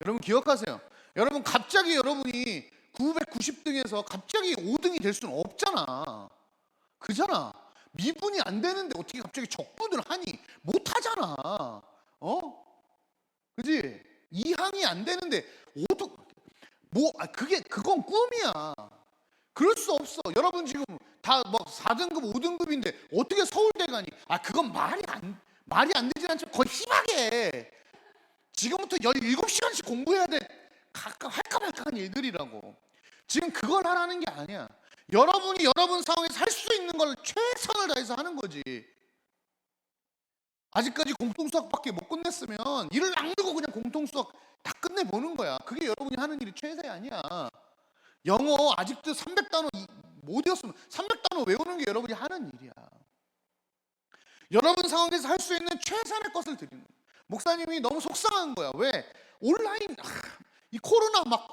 여러분 기억하세요. 여러분 갑자기 여러분이 990등에서 갑자기 5등이 될 수는 없잖아. 그잖아. 미분이 안 되는데 어떻게 갑자기 적분을 하니? 못하잖아. 그지? 2항이 안 되는데 5등 그건 꿈이야. 그럴 수 없어. 여러분 지금 다 뭐 4등급, 5등급인데 어떻게 서울대 가니? 그건 말이 안 되진 않죠. 거의 희망해. 지금부터 17시간씩 공부해야 돼. 할까 말까한 일들이라고. 지금 그걸 하라는 게 아니야. 여러분이 여러분 상황에서 할 수 있는 걸 최선을 다해서 하는 거지. 아직까지 공통수학밖에 못 끝냈으면 일을 악물고 그냥 공통수학 다 끝내보는 거야. 그게 여러분이 하는 일이 최선이 아니야. 영어 아직도 300단어 못 외웠으면 300단어 외우는 게 여러분이 하는 일이야. 여러분 상황에서 할 수 있는 최선의 것을 드리는 거야. 목사님이 너무 속상한 거야. 왜? 온라인 이 코로나 막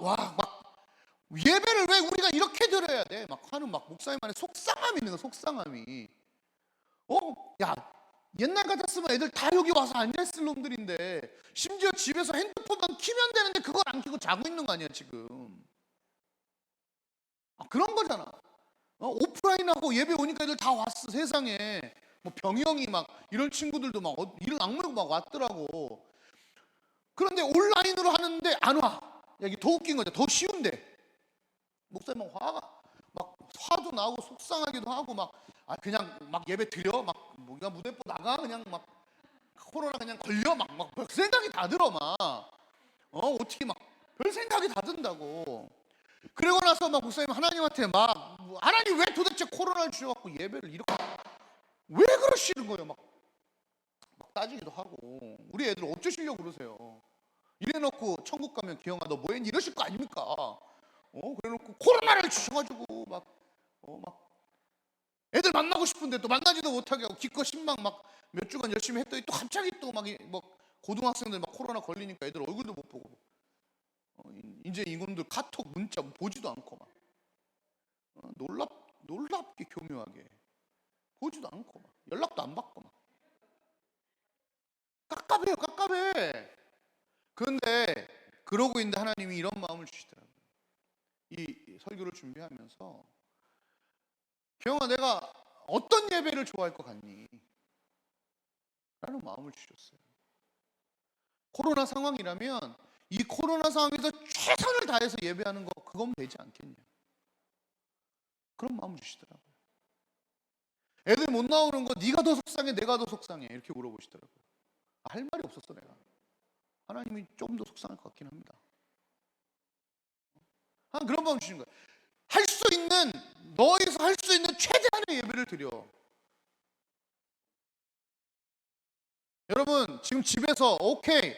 예배를 왜 우리가 이렇게 드려야 돼? 막 하는 막 목사님 안에 속상함이 있는 거야. 속상함이. 야, 옛날 같았으면 애들 다 여기 와서 앉아있을 놈들인데 심지어 집에서 핸드폰만 키면 되는데 그걸 안 키고 자고 있는 거 아니야 지금. 그런 거잖아. 오프라인하고 예배 오니까 애들 다 왔어. 세상에 뭐 병영이 막 이런 친구들도 막 이런 악물고 막 왔더라고. 그런데 온라인으로 하는데 안 와. 야, 이게 더 웃긴 거죠. 더 쉬운데 목사님 막 화도 나고 속상하기도 하고 막 그냥 막 예배 드려 막 뭐가 무대포 나가 그냥 막 코로나 그냥 걸려 막 별 생각이 다 들어 막 어떻게 막 별 생각이 다 든다고. 그리고 나서 막 목사님 하나님한테 막 하나님 왜 도대체 코로나를 주셔갖고 예배를 이렇게 왜 그러시는 거예요 막 따지기도 하고. 우리 애들 어쩌시려고 그러세요. 이래놓고 천국 가면 기영아 너 뭐했니 이러실 거 아닙니까. 그래놓고 코로나를 주셔가지고 막 애들 만나고 싶은데 또 만나지도 못하게 하고 기껏 신방 막 몇 주간 열심히 했더니 또 갑자기 또 막 뭐 고등학생들 막 코로나 걸리니까 애들 얼굴도 못 보고 이제 이놈들 카톡 문자 보지도 않고 막 놀랍게 교묘하게 보지도 않고 막 연락도 안 받고 막 깝깝해. 그런데 그러고 있는데 하나님이 이런 마음을 주시더라고요. 이 설교를 준비하면서 경아 내가 어떤 예배를 좋아할 것 같니? 라는 마음을 주셨어요. 코로나 상황이라면 이 코로나 상황에서 최선을 다해서 예배하는 거 그건 되지 않겠냐. 그런 마음을 주시더라고요. 애들 못 나오는 거 네가 더 속상해 내가 더 속상해 이렇게 물어보시더라고요. 할 말이 없었어 내가. 하나님이 좀 더 속상할 것 같긴 합니다. 그런 마음을 주신 거예요. 할 수 있는 너에서 할 수 있는 최대한의 예배를 드려. 여러분 지금 집에서 오케이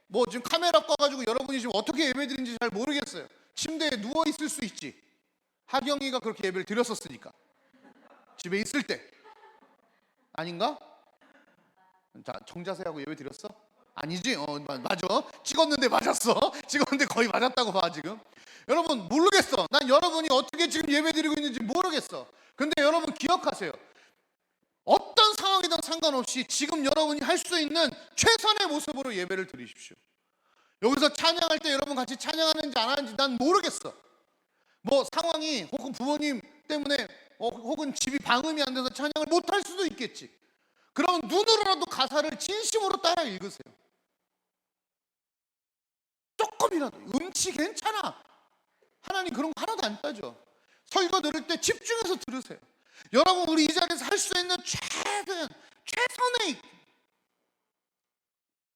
뭐 지금 카메라 꺼가지고 여러분이 지금 어떻게 예배 드리는지 잘 모르겠어요. 침대에 누워 있을 수 있지. 하경이가 그렇게 예배를 드렸었으니까 집에 있을 때 아닌가? 자 정자세하고 예배 드렸어? 아니지? 맞아. 찍었는데 맞았어. 찍었는데 거의 맞았다고 봐 지금. 여러분 모르겠어. 난 여러분이 어떻게 지금 예배 드리고 있는지 모르겠어. 근데 여러분 기억하세요. 어떤 상황이든 상관없이 지금 여러분이 할 수 있는 최선의 모습으로 예배를 드리십시오. 여기서 찬양할 때 여러분 같이 찬양하는지 안 하는지 난 모르겠어. 뭐 상황이 혹은 부모님 때문에 혹은 집이 방음이 안 돼서 찬양을 못 할 수도 있겠지. 그럼 눈으로라도 가사를 진심으로 따라 읽으세요. 조금이라도 음치 괜찮아. 하나님 그런 거 하나도 안 따져. 설교 들을 때 집중해서 들으세요. 여러분 우리 이 자리에서 할 수 있는 최선의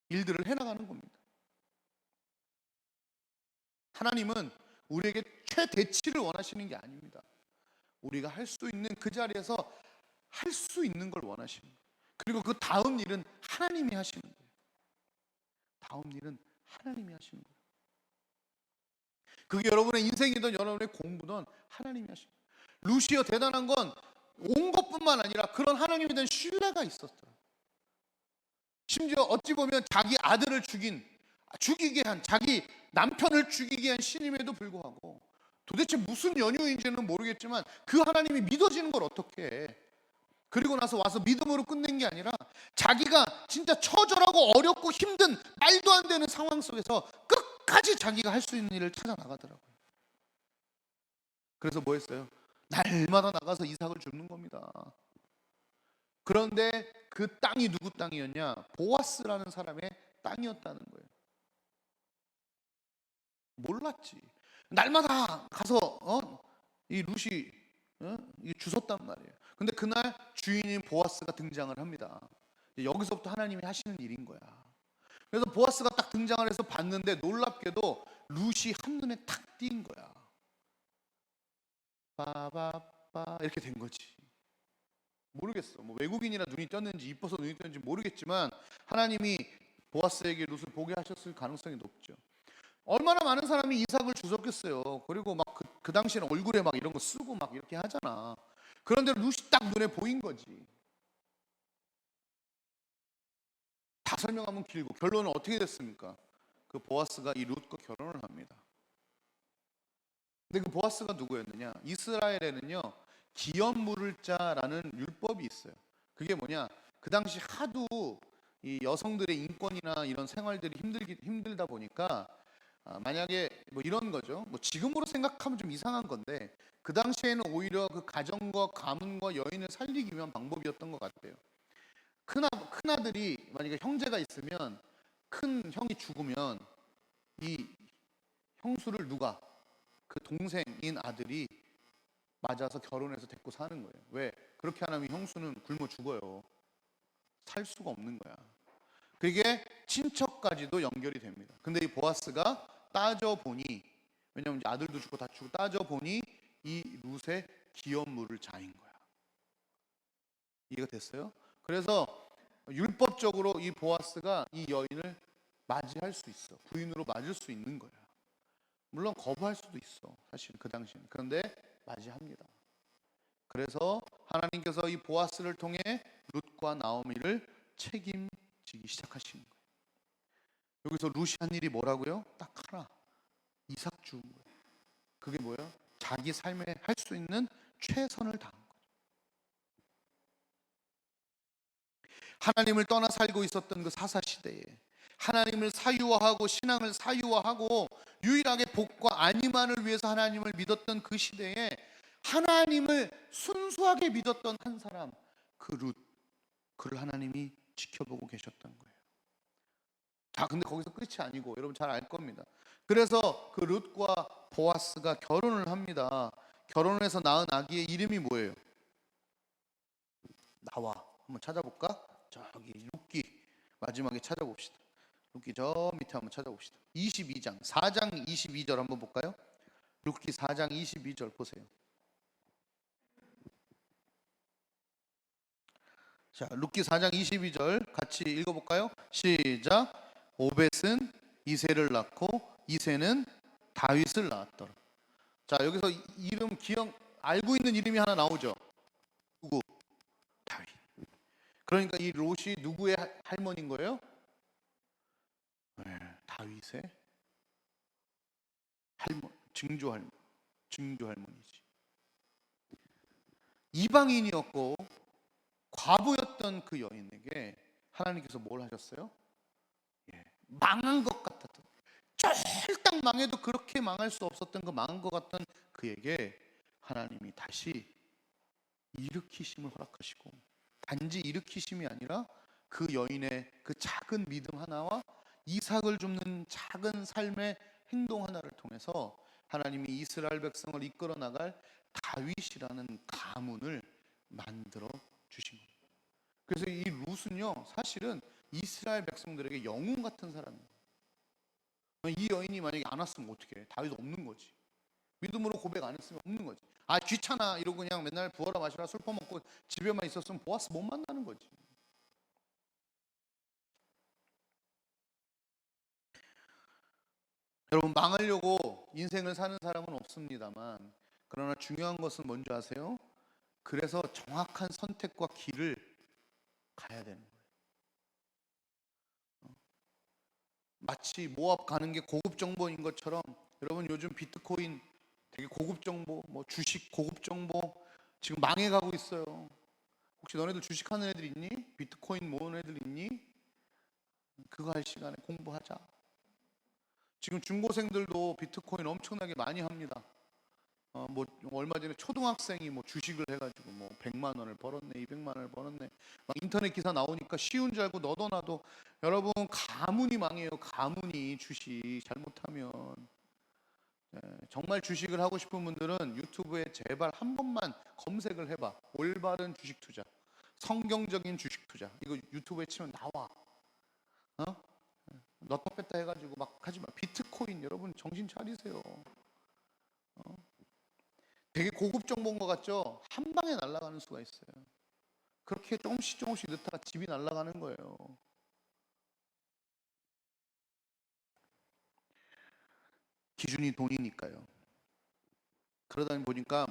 일들을 해나가는 겁니다. 하나님은 우리에게 최대치를 원하시는 게 아닙니다. 우리가 할 수 있는 그 자리에서 할 수 있는 걸 원하시는 거예요. 그리고 그 다음 일은 하나님이 하시는 거예요. 다음 일은 하나님이 하시는 거예요. 그게 여러분의 인생이든 여러분의 공부든 하나님이 하시는 거예요. 루시오 대단한 건 온 것뿐만 아니라 그런 하나님에 대한 신뢰가 있었어요. 심지어 어찌 보면 자기 아들을 죽이게 한 자기 남편을 죽이게 한 신임에도 불구하고 도대체 무슨 연유인지는 모르겠지만 그 하나님이 믿어지는 걸 어떻게 해. 그리고 나서 와서 믿음으로 끝낸 게 아니라 자기가 진짜 처절하고 어렵고 힘든 말도 안 되는 상황 속에서 끝까지 자기가 할 수 있는 일을 찾아 나가더라고요. 그래서 뭐 했어요? 날마다 나가서 이삭을 줍는 겁니다. 그런데 그 땅이 누구 땅이었냐? 보아스라는 사람의 땅이었다는 거예요. 몰랐지. 날마다 가서 이 룻이 주웠단 말이에요. 근데 그날 주인인 보아스가 등장을 합니다. 여기서부터 하나님이 하시는 일인 거야. 그래서 보아스가 딱 등장을 해서 봤는데 놀랍게도 룻이 한눈에 탁 띈 거야. 빠바빠 이렇게 된 거지. 모르겠어. 뭐 외국인이라 눈이 떴는지 이뻐서 눈이 떴는지 모르겠지만 하나님이 보아스에게 룻을 보게 하셨을 가능성이 높죠. 얼마나 많은 사람이 이삭을 주웠겠어요. 그리고 막 그 당시에는 얼굴에 막 이런 거 쓰고 막 이렇게 하잖아. 그런데 룻이 딱 눈에 보인 거지. 다 설명하면 길고 결론은 어떻게 됐습니까? 그 보아스가 이 룻과 결혼을 합니다. 근데 그 보아스가 누구였느냐? 이스라엘에는요 기업 물을 자라는 율법이 있어요. 그게 뭐냐? 그 당시 하도 이 여성들의 인권이나 이런 생활들이 힘들다 보니까 만약에 뭐 이런 거죠. 뭐 지금으로 생각하면 좀 이상한 건데 그 당시에는 오히려 그 가정과 가문과 여인을 살리기 위한 방법이었던 것 같아요. 큰 아들이 만약에 형제가 있으면 큰 형이 죽으면 이 형수를 누가 그 동생인 아들이 맞아서 결혼해서 데리고 사는 거예요. 왜? 그렇게 안 하면 형수는 굶어 죽어요. 살 수가 없는 거야. 그게 친척까지도 연결이 됩니다. 근데 이 보아스가 따져보니, 왜냐면 이제 아들도 죽고 다 죽고 따져보니 이 룻의 기업 물을 자인 거야. 이해가 됐어요? 그래서 율법적으로 이 보아스가 이 여인을 맞이할 수 있어. 부인으로 맞을 수 있는 거야. 물론 거부할 수도 있어. 사실 그 당시에는. 그런데 맞이합니다. 그래서 하나님께서 이 보아스를 통해 룻과 나오미를 책임지기 시작하시는 거예요. 여기서 룻이 한 일이 뭐라고요? 딱 하나. 이삭 주은 거예요. 그게 뭐예요? 자기 삶에 할 수 있는 최선을 다한 거예요. 하나님을 떠나 살고 있었던 그 사사시대에 하나님을 사유화하고 신앙을 사유화하고 유일하게 복과 안위만을 위해서 하나님을 믿었던 그 시대에 하나님을 순수하게 믿었던 한 사람, 그 룻, 그를 하나님이 지켜보고 계셨던 거예요. 자, 근데 거기서 끝이 아니고 여러분 잘 알 겁니다. 그래서 그 룻과 보아스가 결혼을 합니다. 결혼을 해서 낳은 아기의 이름이 뭐예요? 나와. 한번 찾아볼까? 저기 룻기 마지막에 찾아봅시다. 룻기 저 밑에 한번 찾아봅시다. 22장 4장 22절 한번 볼까요? 룻기 4장 22절 보세요. 자, 룻기 4장 22절 같이 읽어볼까요? 시작. 오벳은 이새를 낳고 이새는 다윗을 낳았더라. 자, 여기서 이름 기억 알고 있는 이름이 하나 나오죠. 누구? 다윗. 그러니까 이 롯이 누구의 할머니인 거예요? 네, 다윗의 증조 할머니지. 이방인이었고 과부였던 그 여인에게 하나님께서 뭘 하셨어요? 망한 것 같았던, 쫄딱 망해도 그렇게 망할 수 없었던 그 망한 것 같던 그에게 하나님이 다시 일으키심을 허락하시고, 단지 일으키심이 아니라 그 여인의 그 작은 믿음 하나와 이삭을 줍는 작은 삶의 행동 하나를 통해서 하나님이 이스라엘 백성을 이끌어 나갈 다윗이라는 가문을 만들어 주신 겁니다. 그래서 이 룻은요 사실은 이스라엘 백성들에게 영웅 같은 사람이에요. 이 여인이 만약에 안 왔으면 어떻게 해? 다윗 없는 거지. 믿음으로 고백 안 했으면 없는 거지. 아 귀찮아 이러고 그냥 맨날 부어라 마시라 술 퍼먹고 집에만 있었으면 보아스 못 만나는 거지. 여러분 망하려고 인생을 사는 사람은 없습니다만, 그러나 중요한 것은 뭔지 아세요? 그래서 정확한 선택과 길을 가야 되는 거예요. 마치 모압 가는 게 고급 정보인 것처럼 여러분 요즘 비트코인 되게 고급 정보, 뭐 주식 고급 정보 지금 망해가고 있어요. 혹시 너네들 주식하는 애들 있니? 비트코인 모으는 애들 있니? 그거 할 시간에 공부하자. 지금 중고생들도 비트코인 엄청나게 많이 합니다. 뭐 얼마 전에 초등학생이 뭐 주식을 해가지고 뭐 100만 원을 벌었네, 200만 원을 벌었네. 막 인터넷 기사 나오니까 쉬운 줄 알고 너도 나도. 여러분 가문이 망해요. 가문이 주식 잘못하면. 정말 주식을 하고 싶은 분들은 유튜브에 제발 한 번만 검색을 해봐. 올바른 주식 투자, 성경적인 주식 투자. 이거 유튜브에 치면 나와. 넣다 뺐다 해가지고 막 하지 마. 비트코인 여러분 정신 차리세요. 되게 고급 정보인 것 같죠? 한 방에 날아가는 수가 있어요. 그렇게 조금씩 조금씩 넣다가 집이 날아가는 거예요. 기준이 돈이니까요. 그러다 보니까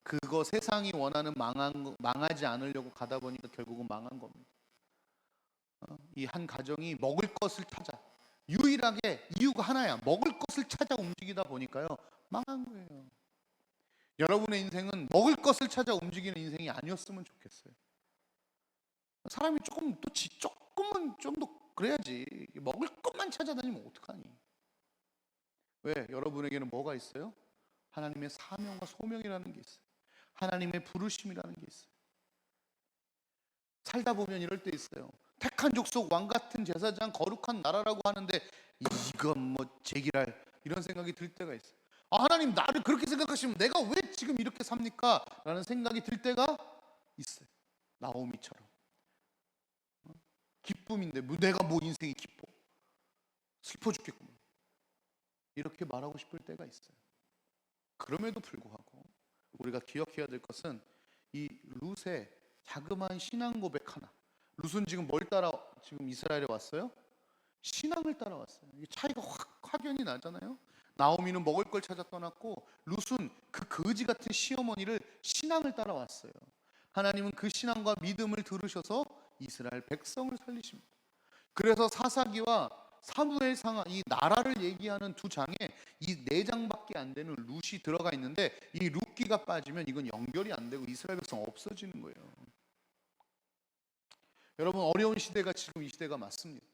그거 세상이 원하는 망하지 않으려고 가다 보니까 결국은 망한 겁니다. 이 한 가정이 먹을 것을 찾아, 유일하게 이유가 하나야. 먹을 것을 찾아 움직이다 보니까요 망한 거예요. 여러분의 인생은 먹을 것을 찾아 움직이는 인생이 아니었으면 좋겠어요. 사람이 조금은 좀 더 그래야지. 먹을 것만 찾아다니면 어떡하니? 왜? 여러분에게는 뭐가 있어요? 하나님의 사명과 소명이라는 게 있어요. 하나님의 부르심이라는 게 있어요. 살다 보면 이럴 때 있어요. 택한 족속, 왕 같은 제사장, 거룩한 나라라고 하는데 이건 뭐 제기랄 이런 생각이 들 때가 있어요. 하나님 나를 그렇게 생각하시면 내가 왜 지금 이렇게 삽니까? 라는 생각이 들 때가 있어요. 나오미처럼. 기쁨인데 내가 뭐 인생이 기뻐? 슬퍼 죽겠구만. 이렇게 말하고 싶을 때가 있어요. 그럼에도 불구하고 우리가 기억해야 될 것은 이 룻의 자그마한 신앙 고백 하나. 룻은 지금 뭘 따라 지금 이스라엘에 왔어요? 신앙을 따라왔어요. 이 차이가 확연히 나잖아요. 나오미는 먹을 걸 찾아 떠났고 룻은 그 거지 같은 시어머니를 신앙을 따라왔어요. 하나님은 그 신앙과 믿음을 들으셔서 이스라엘 백성을 살리십니다. 그래서 사사기와 사무엘상하 이 나라를 얘기하는 두 장에 이 네 장밖에 안 되는 룻이 들어가 있는데 이 룻기가 빠지면 이건 연결이 안 되고 이스라엘 백성 없어지는 거예요. 여러분 어려운 시대가 지금 이 시대가 맞습니다.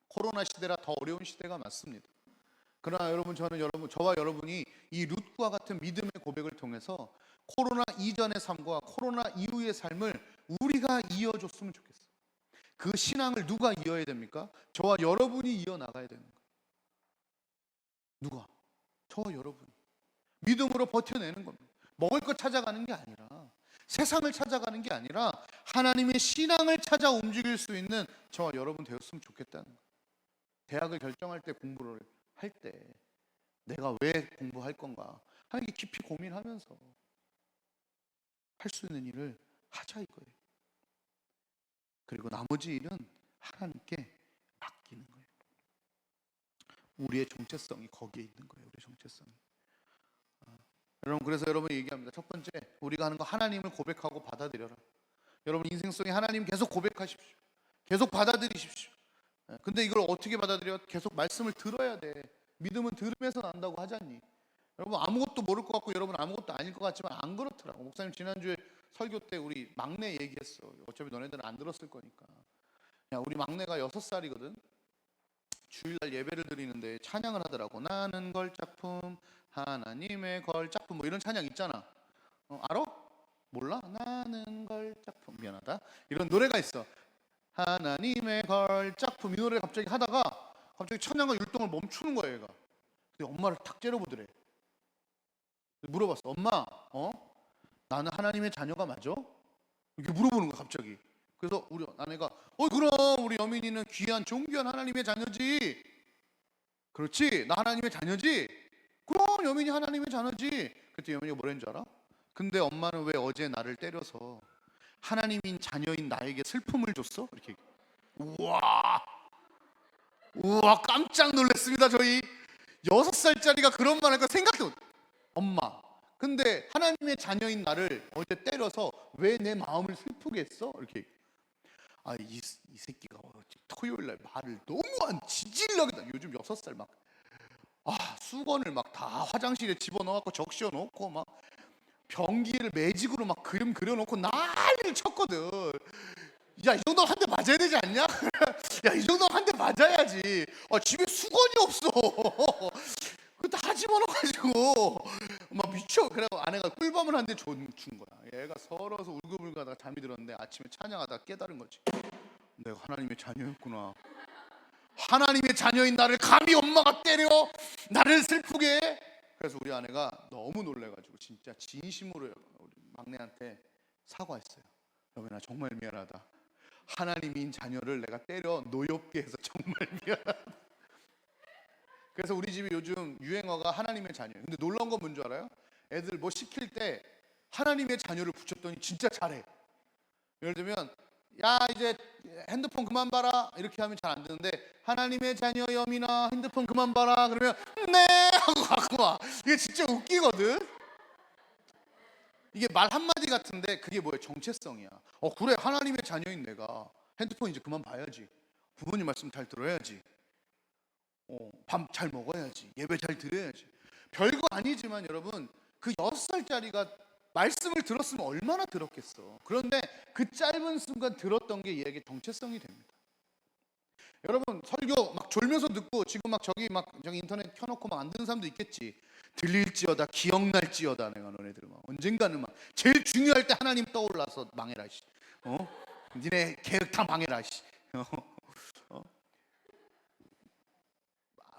코로나 시대라 더 어려운 시대가 맞습니다. 그러나 여러분 저와 여러분이 이 룻과 같은 믿음의 고백을 통해서 코로나 이전의 삶과 코로나 이후의 삶을 우리가 이어줬으면 좋겠어요. 그 신앙을 누가 이어야 됩니까? 저와 여러분이 이어나가야 되는 거예요. 누가? 저와 여러분이 믿음으로 버텨내는 겁니다. 먹을 것 찾아가는 게 아니라 세상을 찾아가는 게 아니라 하나님의 신앙을 찾아 움직일 수 있는 저와 여러분 되었으면 좋겠다는 거예요. 대학을 결정할 때 공부를 할 때 내가 왜 공부할 건가 하나님께 깊이 고민하면서 할 수 있는 일을 하자 이거예요. 그리고 나머지 일은 하나님께 맡기는 거예요. 우리의 정체성이 거기에 있는 거예요. 우리의 정체성이. 여러분 그래서 여러분이 얘기합니다. 첫 번째 우리가 하는 거 하나님을 고백하고 받아들여라. 여러분 인생 속에 하나님 계속 고백하십시오. 계속 받아들이십시오. 근데 이걸 어떻게 받아들여? 계속 말씀을 들어야 돼. 믿음은 들으면서 난다고 하잖니. 여러분 아무것도 모를 것 같고 여러분 아무것도 아닐 것 같지만 안 그렇더라고. 목사님 지난주에 설교 때 우리 막내 얘기했어. 어차피 너네들은 안 들었을 거니까. 야, 우리 막내가 6살이거든. 주일날 예배를 드리는데 찬양을 하더라고. 나는 걸작품 하나님의 걸작품 뭐 이런 찬양 있잖아. 알아? 몰라? 나는 걸작품 미안하다. 이런 노래가 있어. 하나님의 걸작품 이 노래를 갑자기 하다가 갑자기 찬양과 율동을 멈추는 거야 얘가. 근데 엄마를 탁 째려보더래. 물어봤어. 엄마 나는 하나님의 자녀가 맞아? 이렇게 물어보는 거야 갑자기. 그래서 우리 아내가 그럼 우리 여민이는 귀한 존귀한 하나님의 자녀지. 그렇지 나 하나님의 자녀지. 그럼 여민이 하나님의 자녀지. 그때 여민이가 뭐라는 줄 알아? 근데 엄마는 왜 어제 나를 때려서 하나님인 자녀인 나에게 슬픔을 줬어? 이렇게. 우와 깜짝 놀랐습니다. 저희 6살짜리가 그런 말 할까 생각도 못. 엄마 근데 하나님의 자녀인 나를 어제 때려서 왜 내 마음을 슬프게 했어? 이렇게. 이 새끼가 토요일날 말을 너무 안 지질나게. 요즘 6살 막 수건을 막 다 화장실에 집어넣어갖고 적셔 놓고 막 변기를 매직으로 막 그림 그려놓고 난리를 쳤거든. 야, 이 정도면 한 대 맞아야 되지 않냐? 야, 이 정도면 한 대 맞아야지. 집에 수건이 없어. 그거 다 집어넣어가지고 막 미쳐. 그래고 아내가 꿀밤을 한 대 준 거야. 얘가 서러워서 울고불고 하다가 잠이 들었는데 아침에 찬양하다가 깨달은 거지. 내가 하나님의 자녀였구나. 하나님의 자녀인 나를 감히 엄마가 때려 나를 슬프게 해? 그래서 우리 아내가 너무 놀래가지고 진짜 진심으로 우리 막내한테 사과했어요. 여보나 정말 미안하다. 하나님인 자녀를 내가 때려 노엽게 해서 정말 미안하다. 그래서 우리 집이 요즘 유행어가 하나님의 자녀예요. 근데 놀라운 건 뭔지 알아요? 애들 뭐 시킬 때 하나님의 자녀를 붙였더니 진짜 잘해. 예를 들면 야 이제 핸드폰 그만 봐라 이렇게 하면 잘 안 되는데 하나님의 자녀 여민아 핸드폰 그만 봐라 그러면 네 하고 가고 와. 이게 진짜 웃기거든. 이게 말 한마디 같은데 그게 뭐예요? 정체성이야. 그래 하나님의 자녀인 내가 핸드폰 이제 그만 봐야지. 부모님 말씀 잘 들어야지. 밥 잘 먹어야지. 예배 잘 드려야지. 별거 아니지만 여러분 그 6살짜리가 말씀을 들었으면 얼마나 들었겠어. 그런데 그 짧은 순간 들었던 게 얘에게 정체성이 됩니다. 여러분, 설교 막 졸면서 듣고 지금 막 저기 인터넷 켜놓고 막 안 듣는 사람도 있겠지. 들릴지어다 기억날지어다. 내가 너네들 막 언젠가는 막 제일 중요할 때 하나님 떠올라서 망해라 씨. 니네 계획 다 망해라 씨.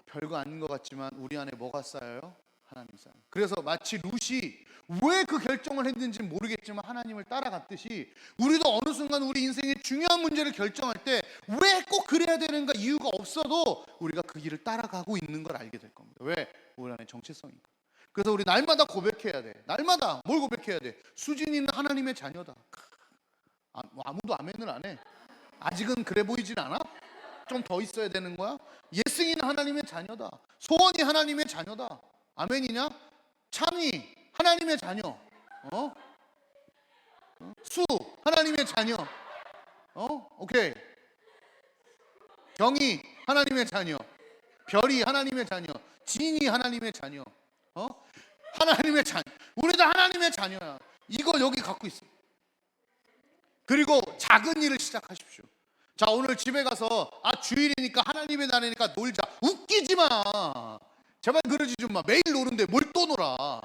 별거 아닌 것 같지만 우리 안에 뭐가 쌓여요? 하나님 쌓여. 그래서 마치 룻이 왜 그 결정을 했는지 모르겠지만 하나님을 따라갔듯이 우리도 어느 순간 우리 인생의 중요한 문제를 결정할 때 왜 꼭 그래야 되는가 이유가 없어도 우리가 그 길을 따라가고 있는 걸 알게 될 겁니다. 왜? 우리 안에 정체성이니까. 그래서 우리 날마다 고백해야 돼. 날마다 뭘 고백해야 돼? 수진이는 하나님의 자녀다. 아무도 아멘을 안 해. 아직은 그래 보이진 않아? 좀 더 있어야 되는 거야? 예승이는 하나님의 자녀다. 소원이 하나님의 자녀다. 아멘이냐? 찬이 하나님의 자녀. 수 하나님의 자녀. 오케이. 경이 하나님의 자녀. 별이 하나님의 자녀. 진이 하나님의 자녀. 하나님의 자녀. 우리도 하나님의 자녀야. 이거 여기 갖고 있어. 그리고 작은 일을 시작하십시오. 자, 오늘 집에 가서 주일이니까 하나님의 날이니까 놀자. 웃기지 마. 제발 그러지 좀 마. 매일 노는데 뭘 또 놀아.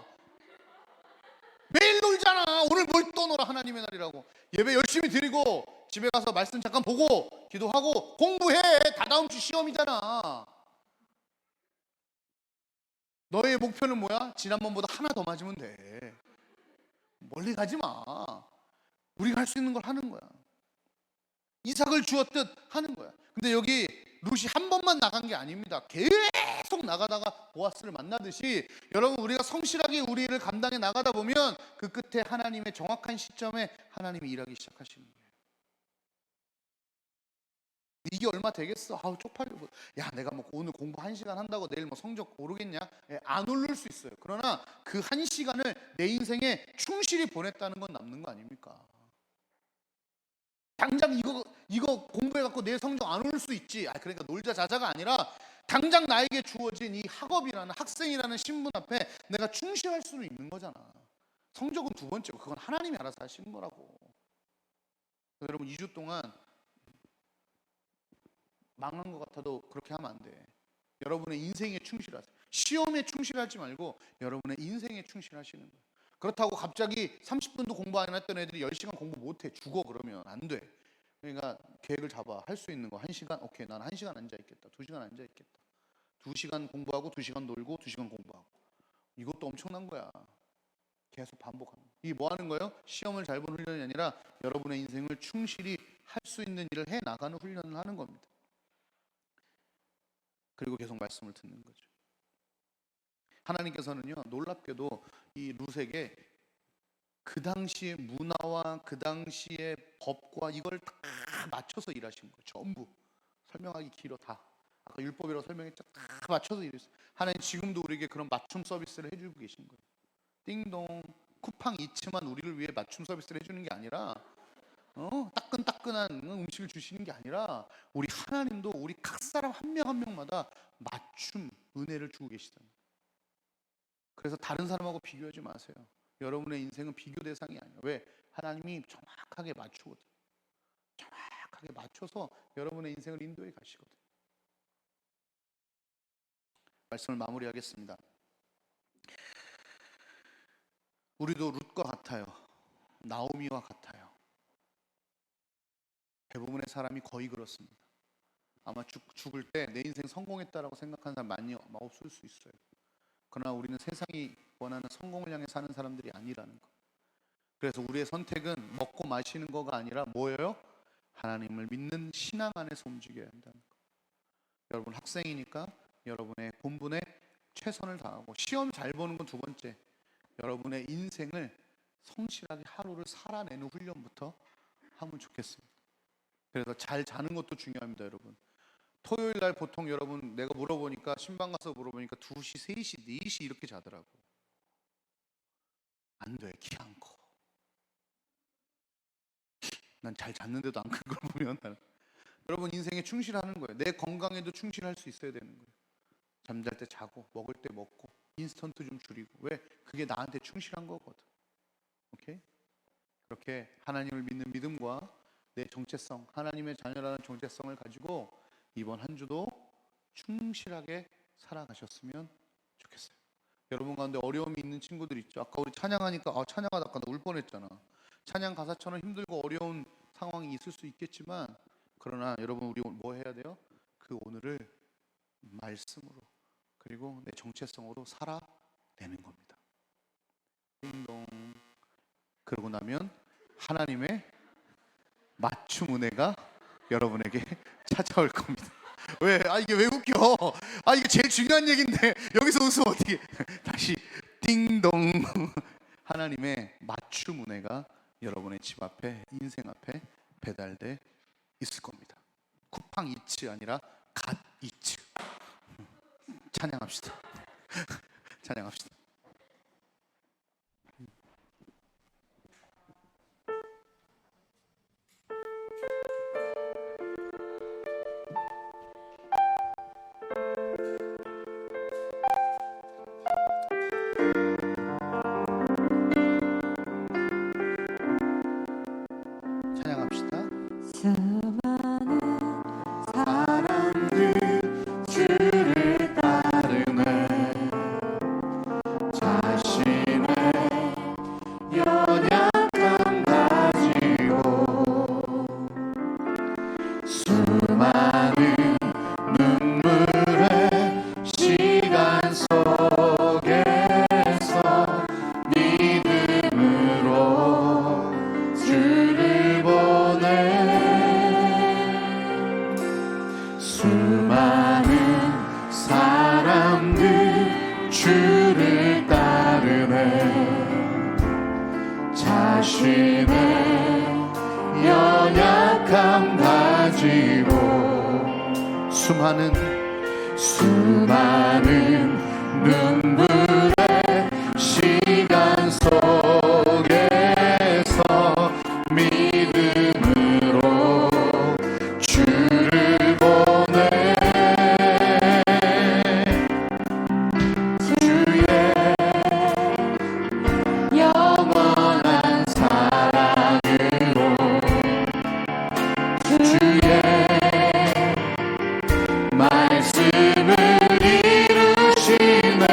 매일 놀잖아. 오늘 뭘 또 놀아. 하나님의 날이라고. 예배 열심히 드리고 집에 가서 말씀 잠깐 보고 기도하고 공부해. 다 다음 주 시험이잖아. 너의 목표는 뭐야? 지난번보다 하나 더 맞으면 돼. 멀리 가지 마. 우리가 할 수 있는 걸 하는 거야. 이삭을 주었듯 하는 거야. 근데 여기 룻이 한 번만 나간 게 아닙니다. 계속 나가다가 보아스를 만나듯이 여러분 우리가 성실하게 우리를 감당해 나가다 보면 그 끝에 하나님의 정확한 시점에 하나님이 일하기 시작하시는 거예요. 이게 얼마 되겠어? 쪽팔리고. 야, 내가 뭐 오늘 공부 1시간 한다고 내일 뭐 성적 오르겠냐? 안 오를 수 있어요. 그러나 그 1시간을 내 인생에 충실히 보냈다는 건 남는 거 아닙니까? 당장 이거 공부해갖고 내 성적 안 올 수 있지. 그러니까 놀자 자자가 아니라 당장 나에게 주어진 이 학업이라는 학생이라는 신분 앞에 내가 충실할 수는 있는 거잖아. 성적은 두 번째고 그건 하나님이 알아서 하시는 거라고. 여러분 2주 동안 망한 것 같아도 그렇게 하면 안 돼. 여러분의 인생에 충실하세요. 시험에 충실하지 말고 여러분의 인생에 충실하시는 거예요. 그렇다고 갑자기 30분도 공부 안 했던 애들이 10시간 공부 못해. 죽어. 그러면 안 돼. 그러니까 계획을 잡아. 할 수 있는 거 1시간. 오케이, 난 1시간 앉아있겠다. 2시간 앉아있겠다. 2시간 공부하고 2시간 놀고 2시간 공부하고. 이것도 엄청난 거야. 계속 반복하는 거야. 이게 뭐 하는 거예요? 시험을 잘 보는 훈련이 아니라 여러분의 인생을 충실히 할 수 있는 일을 해 나가는 훈련을 하는 겁니다. 그리고 계속 말씀을 듣는 거죠. 하나님께서는요, 놀랍게도 이 룻에게 그 당시의 문화와 그 당시의 법과 이걸 다 맞춰서 일하신 거예요. 전부. 설명하기 길어 다. 아까 율법이라고 설명했죠. 다 맞춰서 일했어요. 하나님 지금도 우리에게 그런 맞춤 서비스를 해주고 계신 거예요. 띵동 쿠팡 이츠만 우리를 위해 맞춤 서비스를 해주는 게 아니라 따끈따끈한 음식을 주시는 게 아니라 우리 하나님도 우리 각 사람 한 명 한 명마다 맞춤 은혜를 주고 계시잖아요. 그래서 다른 사람하고 비교하지 마세요. 여러분의 인생은 비교 대상이 아니에요. 왜? 하나님이 정확하게 맞추거든요. 정확하게 맞춰서 여러분의 인생을 인도해 가시거든요. 말씀을 마무리하겠습니다. 우리도 룻과 같아요. 나오미와 같아요. 대부분의 사람이 거의 그렇습니다. 아마 죽을 때 내 인생 성공했다라고 생각하는 사람 많이 없을 수 있어요. 그러나 우리는 세상이 원하는 성공을 향해 사는 사람들이 아니라는 거. 그래서 우리의 선택은 먹고 마시는 거가 아니라 뭐예요? 하나님을 믿는 신앙 안에서 움직여야 한다는 거. 여러분 학생이니까 여러분의 본분에 최선을 다하고 시험 잘 보는 건 두 번째. 여러분의 인생을 성실하게 하루를 살아내는 훈련부터 하면 좋겠습니다. 그래서 잘 자는 것도 중요합니다, 여러분. 토요일 날 보통 여러분 내가 물어보니까 신방 가서 물어보니까 2시, 3시, 4시 이렇게 자더라고. 안 돼, 키 안 커. 난 잘 잤는데도 안 큰 걸 보면 여러분 인생에 충실하는 거예요. 내 건강에도 충실할 수 있어야 되는 거예요. 잠잘 때 자고 먹을 때 먹고 인스턴트 좀 줄이고. 왜? 그게 나한테 충실한 거거든. 오케이? 그렇게 하나님을 믿는 믿음과 내 정체성, 하나님의 자녀라는 정체성을 가지고 이번 한 주도 충실하게 살아가셨으면 좋겠어요. 여러분 가운데 어려움이 있는 친구들 있죠. 아까 우리 찬양하니까 찬양하다 아까 나 울 뻔했잖아. 찬양 가사처럼 힘들고 어려운 상황이 있을 수 있겠지만, 그러나 여러분 우리 뭐 해야 돼요? 그 오늘을 말씀으로 그리고 내 정체성으로 살아내는 겁니다. 띵동. 그러고 나면 하나님의 맞춤 은혜가 여러분에게 찾아올 겁니다. 왜? 이게 왜 웃겨? 이게 제일 중요한 얘기인데 여기서 웃으면 어떻게? 다시 띵동. 하나님의 맞춤 은혜가 여러분의 집 앞에, 인생 앞에 배달돼 있을 겁니다. 쿠팡 이츠 아니라 갓 이츠. 찬양합시다. 찬양합시다. 찬양합시다. 수많은 사람들 주를 따르네. 자신의 연약함 가지고 수많은 눈물의 시간 속에서 믿음으로 주를 보내. 수많은 사람들 주를 따르네. 자신의 연약함 가지고 수많은 눈물의 시간 속에서 믿음으로 주를 보내. 주의 영원한 사랑으로 주의 말씀을 이루시네.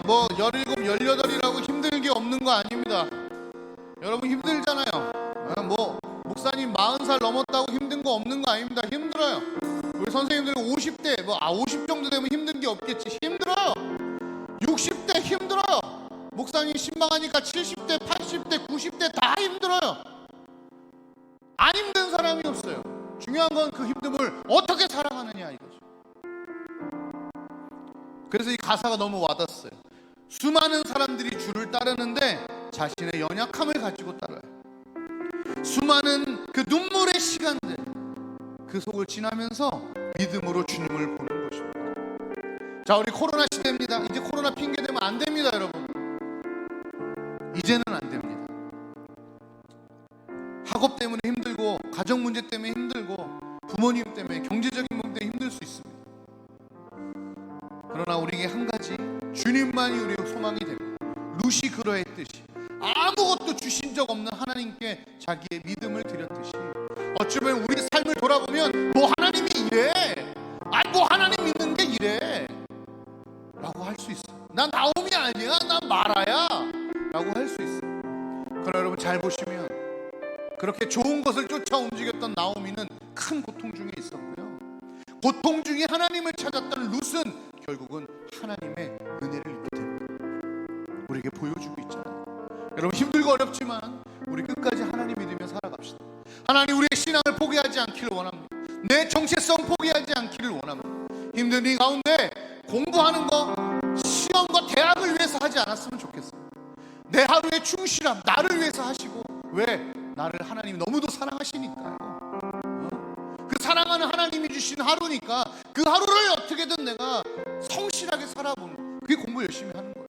뭐 17, 18이라고 힘든 게 없는 거 아닙니다. 여러분 힘들잖아요. 뭐 목사님 40살 넘었다고 힘든 거 없는 거 아닙니다. 힘들어요. 우리 선생님들 50대 50 정도 되면 힘든 게 없겠지. 힘들어요. 60대 힘들어요. 목사님 신방하니까 70대, 80대, 90대 다 힘들어요. 안 힘든 사람이 없어요. 중요한 건 그 힘듦을 어떻게 살아가느냐 이거죠. 그래서 이 가사가 너무 와닿았어요. 수많은 사람들이 주를 따르는데 자신의 연약함을 가지고 따라요. 수많은 그 눈물의 시간들, 그 속을 지나면서 믿음으로 주님을 보는 것입니다. 자, 우리 코로나 시대입니다. 이제 코로나 핑계 대면 안 됩니다, 여러분. 이제는 안 됩니다. 학업 때문에 힘들고, 가정 문제 때문에 힘들고, 부모님 때문에, 경제적인 문제 때문에 힘들 수 있습니다. 그러나 우리에게 한 가지, 주님만이 우리의 소망이 됩니다. 루시 그러했듯이 아무것도 주신 적 없는 하나님께 자기의 믿음을 드렸듯이, 어쩌면 우리 삶을 돌아보면 뭐 하나님이 이래, 뭐 하나님 믿는 게 이래 라고 할 수 있어요. 난 나옴이 아니야, 난 마라야 라고 할 수 있어요. 그러나 여러분 잘 보시면 그렇게 좋은 것을 쫓아 움직였던 나오미는 큰 고통 중에 있었고요, 고통 중에 하나님을 찾았던 룻은 결국은 하나님의 은혜를 입게 됩니다. 우리에게 보여주고 있잖아요. 여러분 힘들고 어렵지만 우리 끝까지 하나님 믿으며 살아갑시다. 하나님 우리의 신앙을 포기하지 않기를 원합니다. 내 정체성 포기하지 않기를 원합니다. 힘든 이 가운데 공부하는 거, 시험과 대학을 위해서 하지 않았으면 좋겠어요. 내 하루의 충실함 나를 위해서 하시고, 왜? 나를 하나님이 너무도 사랑하시니까요. 그 사랑하는 하나님이 주신 하루니까 그 하루를 어떻게든 내가 성실하게 살아보는, 그게 공부 열심히 하는 거예요.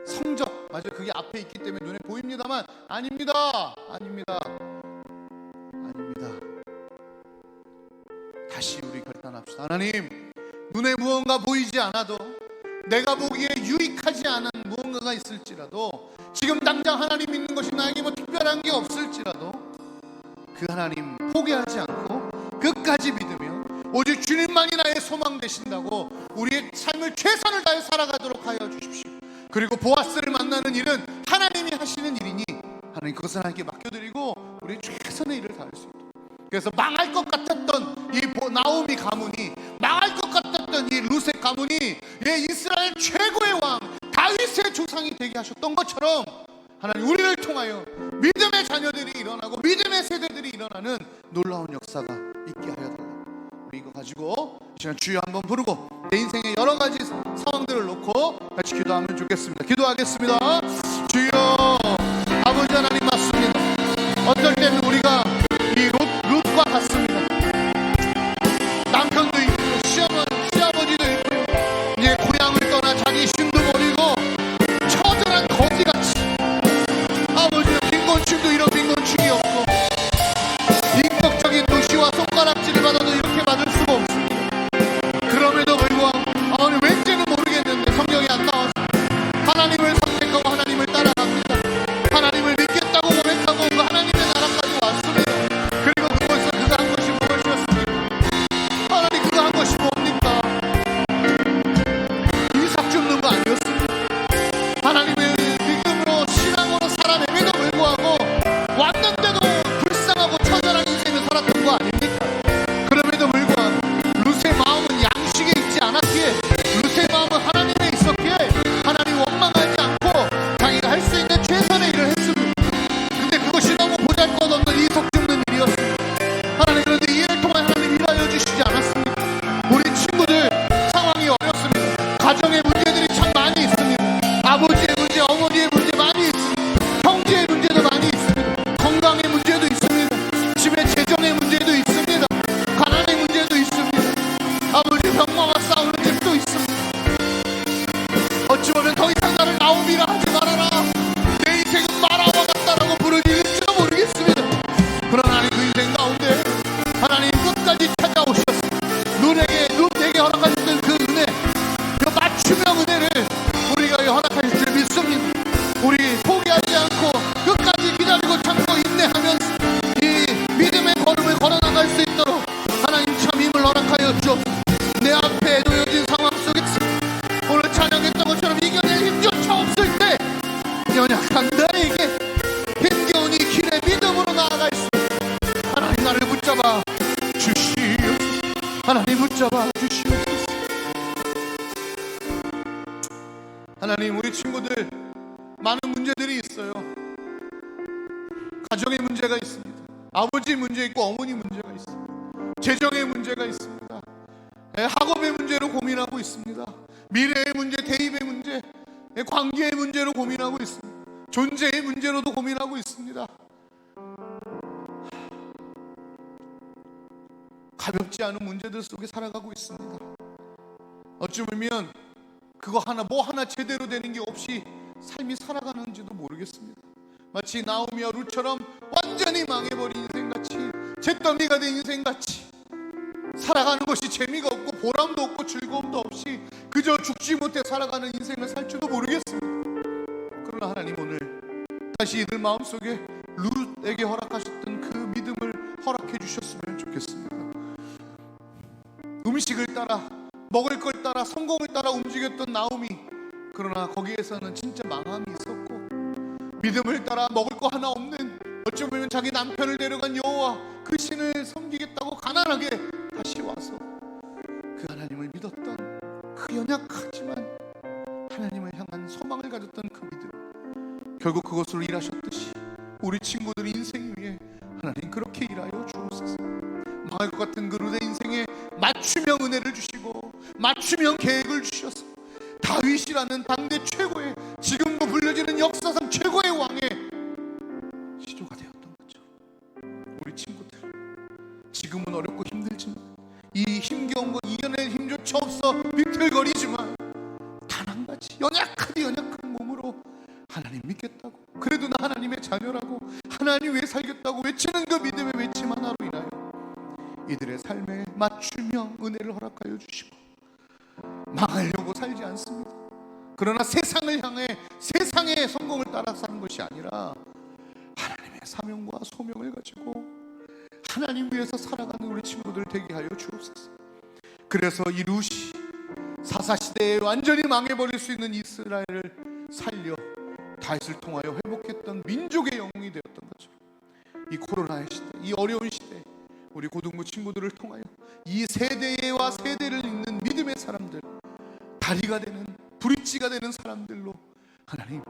성적, 맞아요. 그게 앞에 있기 때문에 눈에 보입니다만 아닙니다. 아닙니다. 아닙니다. 다시 우리 결단합시다. 하나님, 눈에 무언가 보이지 않아도, 내가 보기에 유익하지 않은 무언가가 있을지라도, 지금 당장 하나님 믿는 것이 나에게 뭐 특별한 게 없을지라도 그 하나님 포기하지 않고 끝까지 믿으며 오직 주님만이 나의 소망 되신다고 우리의 삶을 최선을 다해 살아가도록 하여 주십시오. 그리고 보아스를 만나는 일은 하나님이 하시는 일이니 하나님 그것을 하나님께 맡겨드리고 우리 최선의 일을 다할 수 있도록. 그래서 망할 것 같았던 이 나오미 가문이, 망할 것 같았던 이 룻의 가문이 이스라엘 최고의 왕 다윗의 조상이 되게 하셨던 것처럼 하나님 우리를 통하여 믿음의 자녀들이 일어나고 믿음의 세대들이 일어나는 놀라운 역사가 있게 하여 달라. 우리 이거 가지고 시간 주여 한번 부르고 내 인생의 여러 가지 상황들을 놓고 같이 기도하면 좋겠습니다. 기도하겠습니다. 주여, 아버지 하나님 맞습니다. 어떨 때는 우리가 이 룻과 같습니다. 남편도 있고 시아버지도 있고 이제 고향을 떠나 자기 쉼도 버리고 처절한 거지같이, 아버지는 빈곤층도 이런 빈곤층이 없고 인격적인 도시와 손가락질을 받아도 이렇게 받을 수가 없습니다. 그럼에도 불구하고 왠지는 모르겠는데 성경이 안 나와서 하나님을 선택하고 하나님을 따라갑니다. 하나님을 믿겠다고 고백하고 그 하나님의 나라까지 왔습니다. 그리고 그곳에서 그가 한 것이 무엇이었습니까? 하나님 그가 한 것이 뭡니까? 이삭 줍는 거 아니었습니까? 하나님의 믿음으로 신앙으로 살아냄에도 불구하고 왔는데도 불쌍하고 처절한 인생을 살았던 거 아닙니까? 그럼에도 불구하고 룻의 마음은 양식에 있지 않았기에, 룻의 마음은 하나님에 있었기에 하나님 원망하지 않고 자기가 할 수 있는 최선의 일을 했습니다. 근데 그것이 너무 보잘것없는 이삭 줍는 일이었습니다. 하나님, 그런데 이 일을 통해 하나님 일하여 주시지 않았습니까? 우리 친구들 상황이 어렵습니다. 가정의 문제들이 참 많이 있습니다. 아버지의 문제, 어머니의 문제 많이 있습니다. 형제의 문제도 많이 있습니다. 건강의 문제도 있습니다. 집의 재정의 문제도 있습니다. 가난의 문제도 있습니다. 아버지 병마와 싸우는 집도 있습니다. 어찌 보면 더 이상 나를 나오미라 하지 말아라, 내 인생은 마라와 같다라고 부르실지도 모르겠습니다. 그러나 그 인생 가운데 하나님 끝까지 찾아오셨습니다. 룻에게 허락하셨던 그 은혜, 그 맞춤형 은혜를 우리가 허락하실 줄 믿습니다. 우리 포기하지 않고 끝까지 기다리고 참고 인내하면서 이 믿음의 걸음을 걸어나갈 수 있도록 하나님 참 힘을 허락하여 주옵소서. 내 앞에 놓여진 상황 속에서 오늘 찬양했던 것처럼 하나님, 우리 친구들 많은 문제들이 있어요. 가정의 문제가 있습니다. 아버지 문제 있고 어머니 문제가 있습니다. 재정의 문제가 있습니다. 학업의 문제로 고민하고 있습니다. 미래의 문제, 대입의 문제, 관계의 문제로 고민하고 있습니다. 존재의 문제로도 고민하고 있습니다. 가볍지 않은 문제들 속에 살아가고 있습니다. 어찌 보면 그거 하나 뭐 하나 제대로 되는 게 없이 삶이 살아가는지도 모르겠습니다. 마치 나오미와 룻처럼 완전히 망해버린 인생같이, 잿더미가 된 인생같이 살아가는 것이 재미가 없고 보람도 없고 즐거움도 없이 그저 죽지 못해 살아가는 인생을 살지도 모르겠습니다. 그러나 하나님, 오늘 다시 이들 마음속에 룻에게 허락하셨던 그 믿음을 허락해 주셨으면 좋겠습니다. 음식을 따라, 먹을 걸 따라, 성공을 따라 움직였던 나오미, 그러나 거기에서는 진짜 망함이 있었고, 믿음을 따라 먹을 거 하나 없는, 어찌 보면 자기 남편을 데려간 여호와 그 신을 섬기겠다고 가난하게 다시 와서 그 하나님을 믿었던 그 연약하지만 하나님을 향한 소망을 가졌던 그 믿음, 결국 그것으로 일하셨듯이 우리 친구들 인생 위에 하나님 그렇게 일하여 주옵소서. 망할 것 같은 그 룻의 인생에 맞춤형 은혜를 주시고 맞춤형 계획을 주셔서 다윗이라는 당대 최고의, 지금도 불려지는 역사상 최고의 왕의 시조가 되었던 거죠. 우리 친구들, 지금은 어렵고 힘들지만, 이 힘겨운 거 이겨낼 힘조차 없어 비틀거리지만, 단 한 가지 연약한 몸으로 하나님 믿겠다고, 그래도 나 하나님의 자녀라고, 하나님 위해 살겠다고 외치는 그 믿음의 외침 하나로 인하여 이들의 삶에 맞춤형 은혜를 허락하여 주시고, 망하려고 살지 않습니다. 그러나 세상을 향해 세상의 성공을 따라 사는 것이 아니라 하나님의 사명과 소명을 가지고 하나님 위해서 살아가는 우리 친구들 되게 하여 주옵소서. 그래서 이 룻이 사사시대에 완전히 망해버릴 수 있는 이스라엘을 살려 다윗을 통하여 회복했던 민족의 영웅이 되었던 거죠. 이 코로나의 시대, 이 어려운 시대, 우리 고등부 친구들을 통하여 이 세대와 세대를 잇는 믿음의 사람들, 다리가 되는, 브릿지가 되는 사람들로 하나님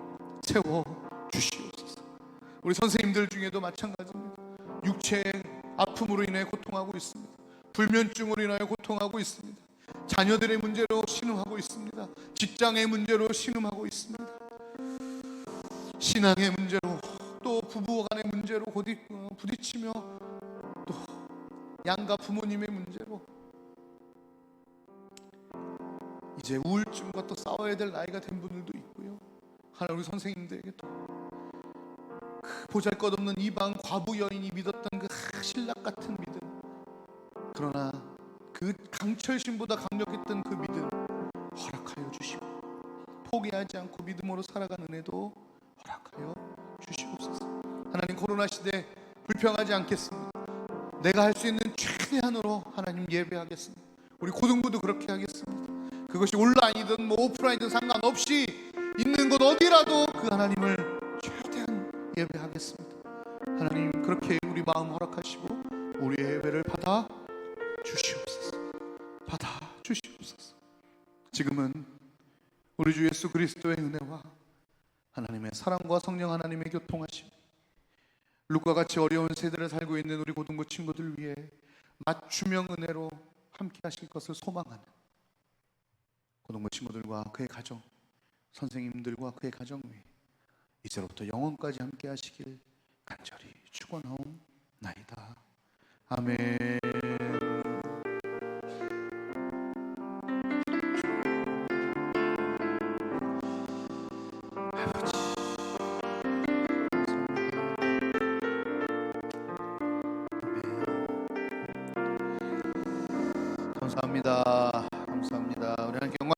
세워 주시옵소서. 우리 선생님들 중에도 마찬가지입니다. 육체의 아픔으로 인해 고통하고 있습니다. 불면증으로 인하여 고통하고 있습니다. 자녀들의 문제로 신음하고 있습니다. 직장의 문제로 신음하고 있습니다. 신앙의 문제로, 또 부부 간의 문제로 부딪히며, 또 양가 부모님의 문제로 이제 우울증과 또 싸워야 될 나이가 된 분들도 있고요. 하나님, 우리 선생님들에게도 그 보잘것없는 이방 과부 여인이 믿었던 그 신락 같은 믿음, 그러나 그 강철신보다 강력했던 그 믿음 허락하여 주시고, 포기하지 않고 믿음으로 살아가는 은혜도 허락하여 주시옵소서. 하나님, 코로나 시대 불평하지 않겠습니다. 내가 할 수 있는 최대한으로 하나님 예배하겠습니다. 우리 고등부도 그렇게 하겠습니다. 그것이 온라인이든 뭐 오프라인이든 상관없이 있는 곳 어디라도 그 하나님을 최대한 예배하겠습니다. 하나님, 그렇게 우리 마음 허락하시고 우리의 예배를 받아 주시옵소서. 받아 주시옵소서. 지금은 우리 주 예수 그리스도의 은혜와 하나님의 사랑과 성령 하나님의 교통하심, 룻과 같이 어려운 세대를 살고 있는 우리 고등부 친구들 위해 맞춤형 은혜로 함께 하실 것을 소망하는 고등부 친구들과 그의 가정, 선생님들과 그의 가정 위에 이제로부터 영원까지 함께 하시길 간절히 축원하옵나이다. 아멘. 감사합니다. 감사합니다. 우리 하나님께 영광